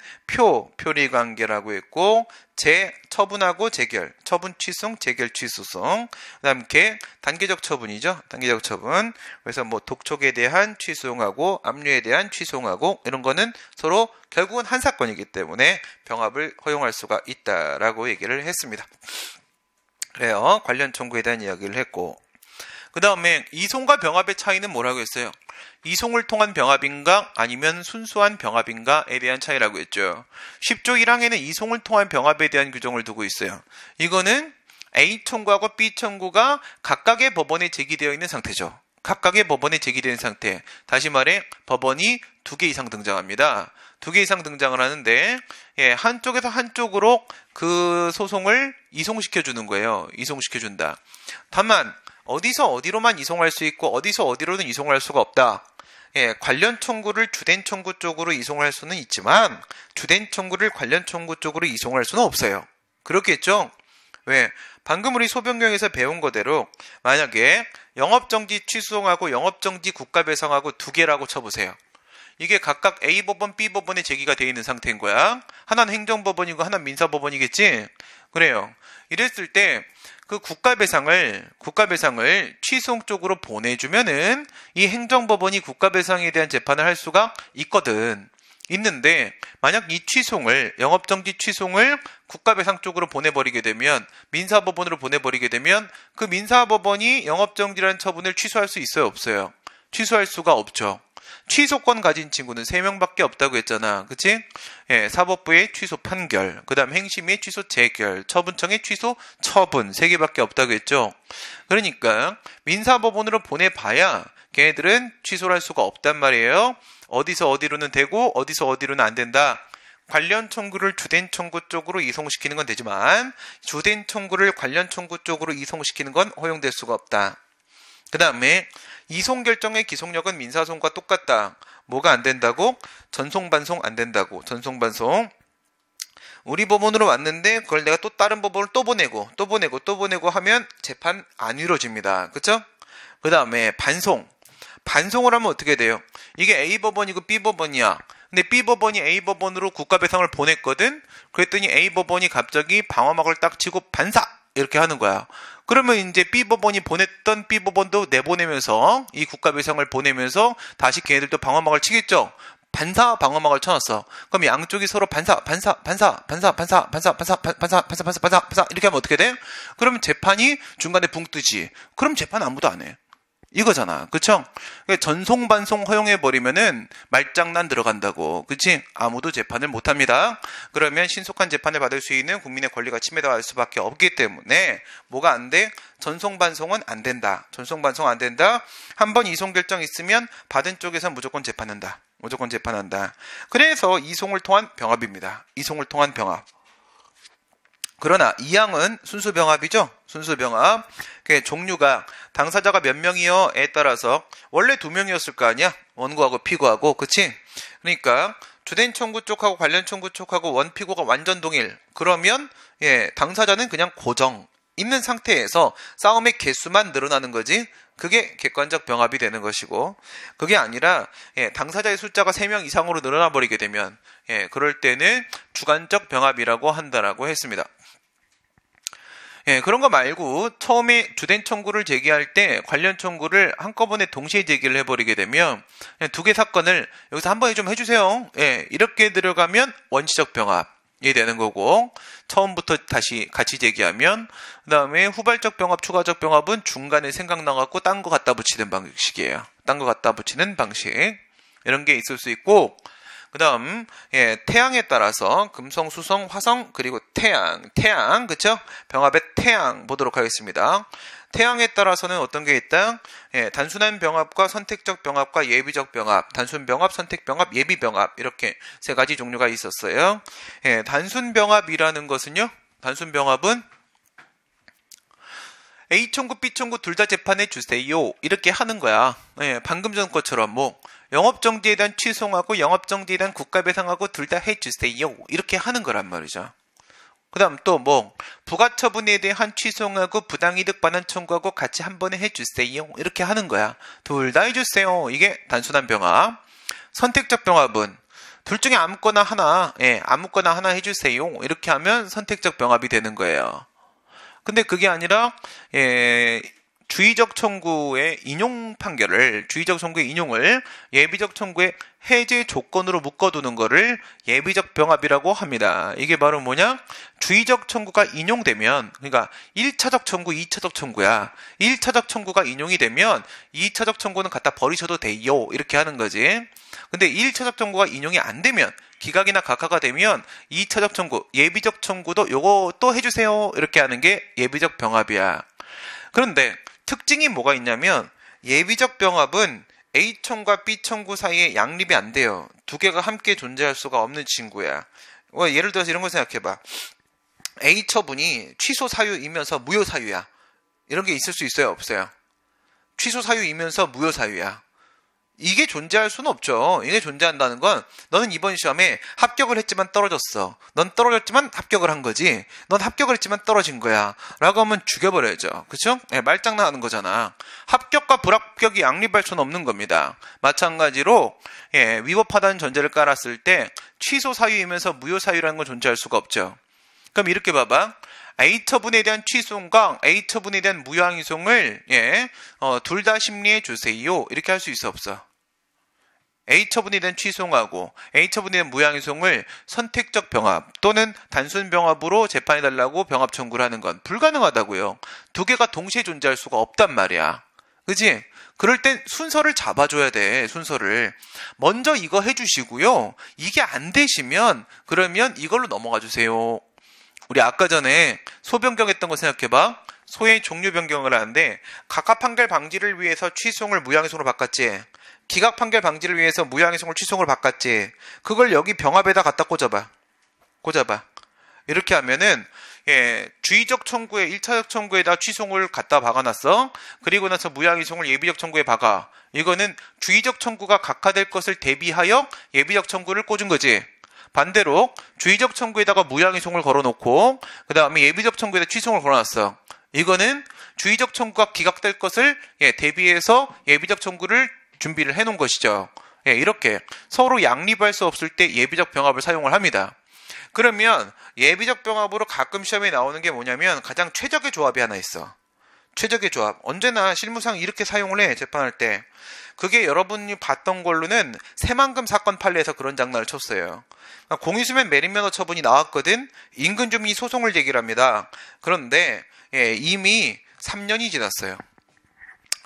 표리관계라고 했고, 처분하고 재결. 처분 취소송, 재결 취소송. 그 다음 단계적 처분이죠. 단계적 처분. 그래서 뭐 독촉에 대한 취소하고 압류에 대한 취소하고 이런 거는 서로 결국은 한 사건이기 때문에 병합을 허용할 수가 있다라고 얘기를 했습니다. 그래요. 관련 청구에 대한 이야기를 했고. 그 다음에 이송과 병합의 차이는 뭐라고 했어요? 이송을 통한 병합인가 아니면 순수한 병합인가에 대한 차이라고 했죠. 10조 1항에는 이송을 통한 병합에 대한 규정을 두고 있어요. 이거는 A 청구하고 B 청구가 각각의 법원에 제기되어 있는 상태죠. 각각의 법원에 제기되어 있는 상태. 다시 말해 법원이 2개 이상 등장합니다. 2개 이상 등장을 하는데 한쪽에서 한쪽으로 그 소송을 이송시켜주는 거예요. 이송시켜준다. 다만 어디서 어디로만 이송할 수 있고 어디서 어디로는 이송할 수가 없다. 관련 청구를 주된 청구 쪽으로 이송할 수는 있지만 주된 청구를 관련 청구 쪽으로 이송할 수는 없어요. 그렇겠죠? 왜? 방금 우리 소변경에서 배운 거대로 만약에 영업정지 취소하고 영업정지 국가배상하고 2개라고 쳐보세요. 이게 각각 A법원, B법원에 제기가 되어 있는 상태인 거야. 하나는 행정법원이고 하나는 민사법원이겠지? 그래요. 이랬을 때 그 국가배상을 취소 쪽으로 보내주면은 이 행정법원이 국가배상에 대한 재판을 할 수가 있는데 만약 이 영업정지 취소를 국가배상 쪽으로 보내버리게 되면 민사법원으로 보내버리게 되면 그 민사법원이 영업정지라는 처분을 취소할 수 있어요? 없어요? 취소할 수가 없죠. 취소권 가진 친구는 3명밖에 없다고 했잖아. 그치? 사법부의 취소 판결, 그 다음 행심위의 취소 재결, 처분청의 취소 처분 3개밖에 없다고 했죠. 그러니까 민사법원으로 보내봐야 걔네들은 취소를 할 수가 없단 말이에요. 어디서 어디로는 되고 어디서 어디로는 안 된다. 관련 청구를 주된 청구 쪽으로 이송시키는 건 되지만 주된 청구를 관련 청구 쪽으로 이송시키는 건 허용될 수가 없다. 그 다음에 이송 결정의 기속력은 민사소송과 똑같다. 뭐가 안 된다고? 전송반송 안 된다고. 전송반송. 우리 법원으로 왔는데 그걸 내가 또 다른 법원을 또 보내고 하면 재판 안 이루어집니다. 그쵸? 그 다음에 반송을 하면 어떻게 돼요? 이게 A법원이고 B법원이야. 근데 B법원이 A법원으로 국가배상을 보냈거든? 그랬더니 A법원이 갑자기 방어막을 딱 치고 반사! 이렇게 하는 거야. 그러면 이제 B법원이 보냈던 B법원도 내보내면서 이 국가배상을 보내면서 다시 걔네들도 방어막을 치겠죠? 방어막을 쳐놨어. 그럼 양쪽이 서로 반사 이렇게 하면 어떻게 돼? 그러면 재판이 중간에 붕 뜨지. 그럼 재판 아무도 안 해. 이거잖아. 그쵸? 전송반송 허용해버리면은 말장난 들어간다고. 그치? 아무도 재판을 못합니다. 그러면 신속한 재판을 받을 수 있는 국민의 권리가 침해될 수밖에 없기 때문에 뭐가 안 돼? 전송반송은 안 된다. 전송반송 안 된다. 한번 이송 결정 있으면 받은 쪽에서 무조건 재판한다. 그래서 이송을 통한 병합입니다. 이송을 통한 병합. 그러나 이항은 순수병합이죠. 순수병합. 그 종류가 당사자가 몇 명이요에 따라서 원래 2명이었을 거 아니야. 원고하고 피고하고. 그치? 그러니까 주된 청구 쪽하고 관련 청구 쪽하고 원피고가 완전 동일. 그러면 당사자는 그냥 고정 있는 상태에서 싸움의 개수만 늘어나는 거지. 그게 객관적 병합이 되는 것이고, 그게 아니라 당사자의 숫자가 3명 이상으로 늘어나 버리게 되면 그럴 때는 주관적 병합이라고 한다라고 했습니다. 그런 거 말고 처음에 주된 청구를 제기할 때 관련 청구를 한꺼번에 동시에 제기를 해버리게 되면 2개 사건을 여기서 한 번에 좀 해주세요. 이렇게 들어가면 원시적 병합이 되는 거고, 처음부터 다시 같이 제기하면, 그 다음에 후발적 병합, 추가적 병합은 중간에 생각나갖고 딴 거 갖다 붙이는 방식이에요. 딴 거 갖다 붙이는 방식. 이런 게 있을 수 있고, 그 다음, 태양에 따라서 금성, 수성, 화성, 그리고 태양, 그쵸? 병합의 태양 보도록 하겠습니다. 태양에 따라서는 어떤 게 있다? 단순한 병합과 선택적 병합과 예비적 병합, 단순 병합, 선택 병합, 예비 병합, 이렇게 3가지 종류가 있었어요. 단순 병합이라는 것은요, 단순 병합은 A 청구, B 청구 둘 다 재판해 주세요. 이렇게 하는 거야. 방금 전 것처럼 영업정지에 대한 취소하고 영업정지에 대한 국가배상하고 둘 다 해주세요. 이렇게 하는 거란 말이죠. 그 다음 또 부가처분에 대한 취소하고 부당이득 반환 청구하고 같이 한 번에 해주세요. 이렇게 하는 거야. 둘 다 해주세요. 이게 단순한 병합. 선택적 병합은 둘 중에 아무거나 하나 해주세요. 이렇게 하면 선택적 병합이 되는 거예요. 근데 그게 아니라 주의적 청구의 인용을 예비적 청구의 해제 조건으로 묶어두는 거를 예비적 병합이라고 합니다. 이게 바로 뭐냐? 주의적 청구가 인용되면, 그러니까 1차적 청구, 2차적 청구야. 1차적 청구가 인용이 되면 2차적 청구는 갖다 버리셔도 돼요. 이렇게 하는 거지. 근데 1차적 청구가 인용이 안 되면, 기각이나 각하가 되면 2차적 청구, 예비적 청구도 요거 또 해주세요. 이렇게 하는 게 예비적 병합이야. 그런데 특징이 뭐가 있냐면 예비적 병합은 A 청구와 B 청구 사이에 양립이 안 돼요. 두 개가 함께 존재할 수가 없는 친구야. 예를 들어서 이런 걸 생각해봐. A 처분이 취소 사유이면서 무효 사유야. 이런 게 있을 수 있어요? 없어요? 취소 사유이면서 무효 사유야. 이게 존재할 수는 없죠. 이게 존재한다는 건 너는 이번 시험에 합격을 했지만 떨어졌어. 넌 떨어졌지만 합격을 한 거지. 넌 합격을 했지만 떨어진 거야. 라고 하면 죽여버려야죠. 그쵸? 네, 말장난하는 거잖아. 합격과 불합격이 양립할 수는 없는 겁니다. 마찬가지로 위법하다는 전제를 깔았을 때 취소 사유이면서 무효 사유라는 건 존재할 수가 없죠. 그럼 이렇게 봐봐. A 처분에 대한 취소과 A 처분에 대한 무효항의송을 둘 다 심리해 주세요. 이렇게 할 수 있어 없어? A 처분에 대한 취소하고 A 처분에 대한 무효항의송을 선택적 병합 또는 단순 병합으로 재판해달라고 병합 청구를 하는 건 불가능하다고요. 두 개가 동시에 존재할 수가 없단 말이야. 그치? 그럴 땐 순서를 잡아줘야 돼. 순서를. 먼저 이거 해주시고요. 이게 안 되시면 그러면 이걸로 넘어가 주세요. 우리 아까 전에 소 변경했던 거 생각해봐. 소의 종류 변경을 하는데 각하 판결 방지를 위해서 취소를 무효항의송으로 바꿨지. 기각 판결 방지를 위해서 무효항의송을 취소를 바꿨지. 그걸 여기 병합에다 갖다 꽂아봐. 이렇게 하면은 주의적 청구에 1차적 청구에다 취소를 갖다 박아놨어. 그리고 나서 무효항의송을 예비적 청구에 박아. 이거는 주의적 청구가 각하될 것을 대비하여 예비적 청구를 꽂은 거지. 반대로 주의적 청구에다가 무효항의송을 걸어놓고 그 다음에 예비적 청구에다 취소를 걸어놨어. 이거는 주의적 청구가 기각될 것을 대비해서 예비적 청구를 준비를 해놓은 것이죠. 이렇게 서로 양립할 수 없을 때 예비적 병합을 사용을 합니다. 그러면 예비적 병합으로 가끔 시험에 나오는 게 뭐냐면 가장 최적의 조합이 하나 있어. 최적의 조합. 언제나 실무상 이렇게 사용을 해, 재판할 때. 그게 여러분이 봤던 걸로는 새만금 사건 판례에서 그런 장난을 쳤어요. 공유수면 매립면허 처분이 나왔거든. 인근 주민이 소송을 제기합니다. 그런데 이미 3년이 지났어요.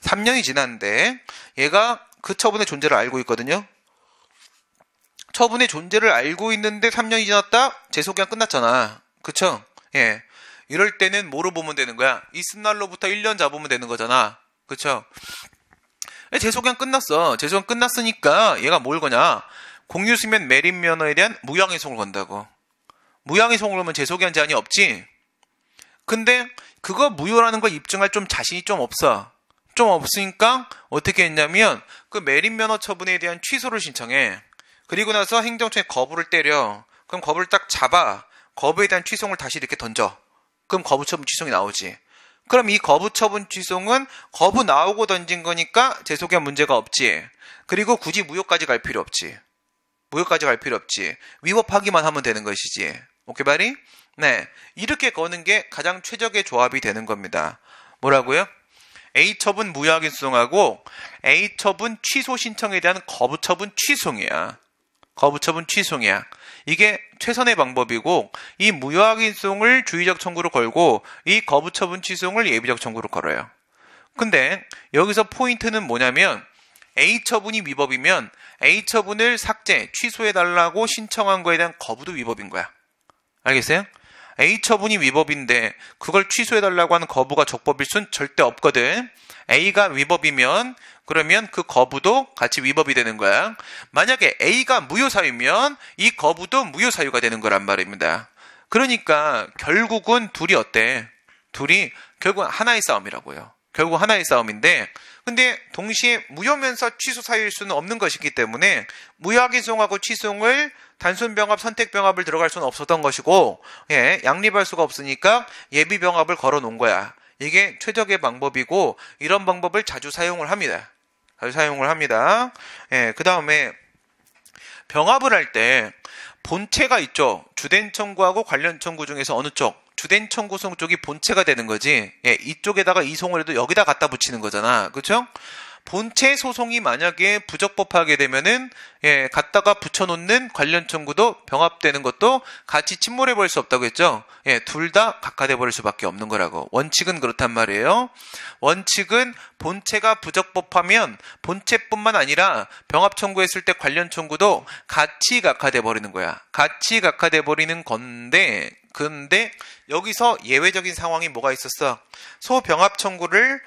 3년이 지났는데 얘가 그 처분의 존재를 알고 있거든요. 처분의 존재를 알고 있는데 3년이 지났다? 재소기한 끝났잖아. 그쵸? 이럴 때는 뭐로 보면 되는 거야? 이튿날로부터 1년 잡으면 되는 거잖아. 그쵸? 재소기한 끝났어. 재소기한 끝났으니까 얘가 뭘 거냐? 공유수면 매립면허에 대한 무효항의송을 건다고. 무효항의송을 하면 재소기한 제한이 없지? 근데 그거 무효라는 걸 입증할 좀 자신이 좀 없어. 좀 없으니까 어떻게 했냐면 그 매립면허 처분에 대한 취소를 신청해. 그리고 나서 행정청에 거부를 때려. 그럼 거부를 딱 잡아. 거부에 대한 취소를 다시 이렇게 던져. 그럼 거부처분 취소가 나오지. 그럼 이 거부처분 취소는 거부 나오고 던진 거니까 재소기한 문제가 없지. 그리고 굳이 무효까지 갈 필요 없지. 위법하기만 하면 되는 것이지. 오케이 바리? 네. 이렇게 거는 게 가장 최적의 조합이 되는 겁니다. 뭐라고요? A 처분 무효항의송하고 A 처분 취소 신청에 대한 거부처분 취소이야. 이게 최선의 방법이고 이 무효항의송을 주의적 청구로 걸고 이 거부처분 취소를 예비적 청구로 걸어요. 근데 여기서 포인트는 뭐냐면 A 처분이 위법이면 A 처분을 삭제, 취소해달라고 신청한 거에 대한 거부도 위법인 거야. 알겠어요? A 처분이 위법인데 그걸 취소해달라고 하는 거부가 적법일 순 절대 없거든. A가 위법이면 그러면 그 거부도 같이 위법이 되는 거야. 만약에 A가 무효사유면 이 거부도 무효사유가 되는 거란 말입니다. 그러니까 결국은 둘이 어때? 둘이 결국 하나의 싸움이라고요. 결국 하나의 싸움인데 근데 동시에 무효면서 취소 사유일 수는 없는 것이기 때문에 무효항의송하고 취소를 단순병합, 선택병합을 들어갈 수는 없었던 것이고 양립할 수가 없으니까 예비병합을 걸어놓은 거야. 이게 최적의 방법이고 이런 방법을 자주 사용을 합니다. 그 다음에 병합을 할 때 본체가 있죠. 주된 청구하고 관련 청구 중에서 어느 쪽? 주된 청구송 쪽이 본체가 되는 거지. 예, 이쪽에다가 이송을 해도 여기다 갖다 붙이는 거잖아. 그렇죠? 본체 소송이 만약에 부적법하게 되면은 예, 갖다가 붙여놓는 관련 청구도 병합되는 것도 같이 침몰해 버릴 수 없다고 했죠. 예, 둘 다 각하돼 버릴 수밖에 없는 거라고. 원칙은 그렇단 말이에요. 원칙은 본체가 부적법하면 본체뿐만 아니라 병합 청구했을 때 관련 청구도 같이 각하돼 버리는 거야. 같이 각하돼 버리는 건데 근데 여기서 예외적인 상황이 뭐가 있었어? 소병합 청구를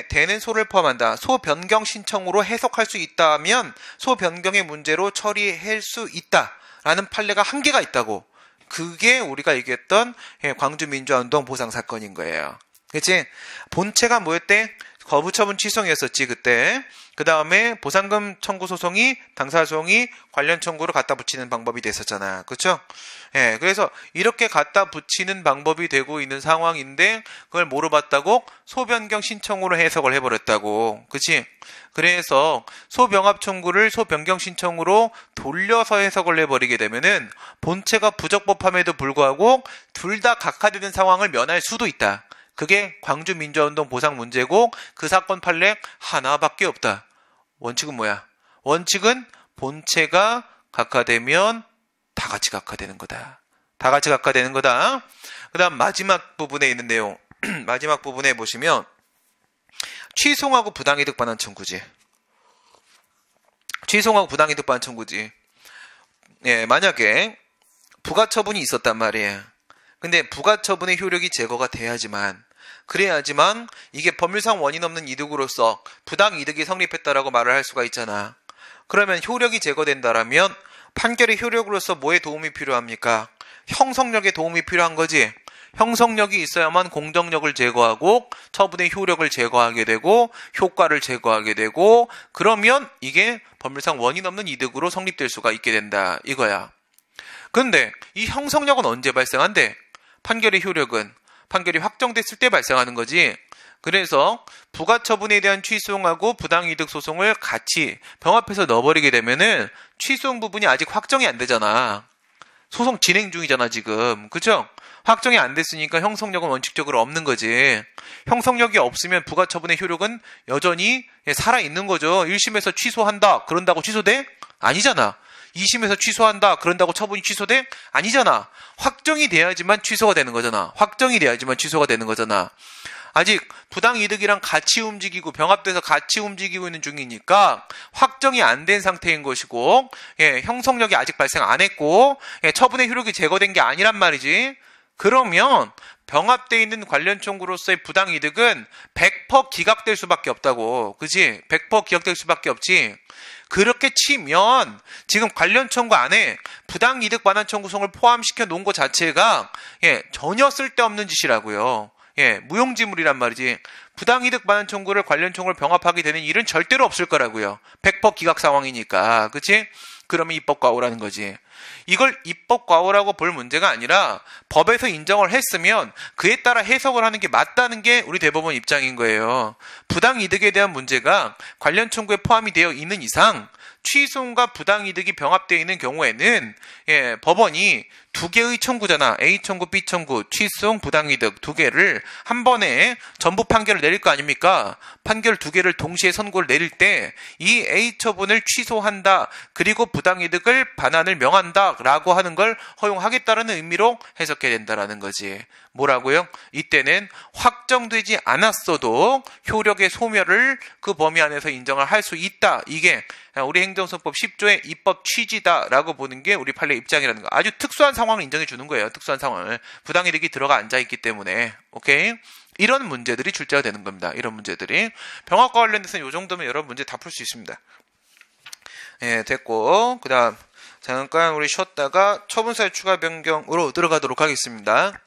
되는 소를 포함한다. 소변경 신청으로 해석할 수 있다면 소변경의 문제로 처리할 수 있다라는 판례가 한 개가 있다고. 그게 우리가 얘기했던 광주민주화운동 보상사건인 거예요. 그치? 본체가 뭐였대? 거부처분 취소였었지 그때. 그 다음에 보상금 청구 소송이 당사 소송이 관련 청구로 갖다 붙이는 방법이 됐었잖아. 그렇죠? 예, 그래서 이렇게 갖다 붙이는 방법이 되고 있는 상황인데 그걸 뭐로 봤다고? 소변경 신청으로 해석을 해버렸다고. 그치? 그래서 소병합 청구를 소변경 신청으로 돌려서 해석을 해버리게 되면은 본체가 부적법함에도 불구하고 둘 다 각하되는 상황을 면할 수도 있다. 그게 광주민주화운동 보상 문제고 그 사건 판례 하나밖에 없다. 원칙은 뭐야? 원칙은 본체가 각하되면 다 같이 각하되는 거다. 다 같이 각하되는 거다. 그 다음 마지막 부분에 있는 내용. 마지막 부분에 보시면 취송하고 부당이득 반환 청구지. 취송하고 부당이득 반환 청구지. 예, 만약에 부가처분이 있었단 말이에요. 근데 부가처분의 효력이 제거가 돼야지만 그래야지만 이게 법률상 원인 없는 이득으로서 부당이득이 성립했다라고 말을 할 수가 있잖아. 그러면 효력이 제거된다라면 판결의 효력으로서 뭐에 도움이 필요합니까? 형성력에 도움이 필요한 거지. 형성력이 있어야만 공정력을 제거하고 처분의 효력을 제거하게 되고 효과를 제거하게 되고 그러면 이게 법률상 원인 없는 이득으로 성립될 수가 있게 된다 이거야. 그런데 이 형성력은 언제 발생한대? 판결의 효력은 판결이 확정됐을 때 발생하는 거지. 그래서 부가처분에 대한 취소하고 부당이득 소송을 같이 병합해서 넣어버리게 되면은 취소용 부분이 아직 확정이 안 되잖아. 소송 진행 중이잖아 지금. 그죠? 확정이 안 됐으니까 형성력은 원칙적으로 없는 거지. 형성력이 없으면 부가처분의 효력은 여전히 살아있는 거죠. 1심에서 취소한다 그런다고 취소돼? 아니잖아. 2심에서 취소한다 그런다고 처분이 취소돼? 아니잖아. 확정이 돼야지만 취소가 되는 거잖아. 확정이 돼야지만 취소가 되는 거잖아. 아직 부당이득이랑 같이 움직이고 병합돼서 같이 움직이고 있는 중이니까 확정이 안 된 상태인 것이고 형성력이 아직 발생 안 했고 처분의 효력이 제거된 게 아니란 말이지. 그러면 병합되어 있는 관련 청구로서의 부당이득은 100% 기각될 수밖에 없다고. 그지? 100% 기각될 수밖에 없지. 그렇게 치면 지금 관련 청구 안에 부당이득 반환 청구송을 포함시켜 놓은 것 자체가 전혀 쓸데없는 짓이라고요. 무용지물이란 말이지. 부당이득 반환 청구를 관련 청구를 병합하게 되는 일은 절대로 없을 거라고요. 100% 기각 상황이니까. 그치? 그러면 입법과오라는 거지. 이걸 입법과오라고 볼 문제가 아니라 법에서 인정을 했으면 그에 따라 해석을 하는 게 맞다는 게 우리 대법원 입장인 거예요. 부당이득에 대한 문제가 관련 청구에 포함이 되어 있는 이상 취소과 부당이득이 병합되어 있는 경우에는 법원이 두 개의 청구잖아. A 청구, B 청구, 취소, 부당이득 두 개를 한 번에 전부 판결을 내릴 거 아닙니까? 판결 두 개를 동시에 선고를 내릴 때 이 A 처분을 취소한다. 그리고 부당이득을 반환을 명한다. 라고 하는 걸 허용하겠다는 의미로 해석해야 된다라는 거지. 뭐라고요? 이때는 확정되지 않았어도 효력의 소멸을 그 범위 안에서 인정을 할 수 있다. 이게 우리 행정소법 10조의 입법 취지다라고 보는 게 우리 판례 입장이라는 거. 아주 특수한 상황을 인정해 주는 거예요. 특수한 상황을. 부당이득이 들어가 앉아있기 때문에. 오케이? 이런 문제들이 출제가 되는 겁니다. 이런 문제들이. 병합과 관련해서는 이 정도면 여러 문제 다 풀 수 있습니다. 됐고. 그 다음 잠깐 우리 쉬었다가 처분사유 추가 변경으로 들어가도록 하겠습니다.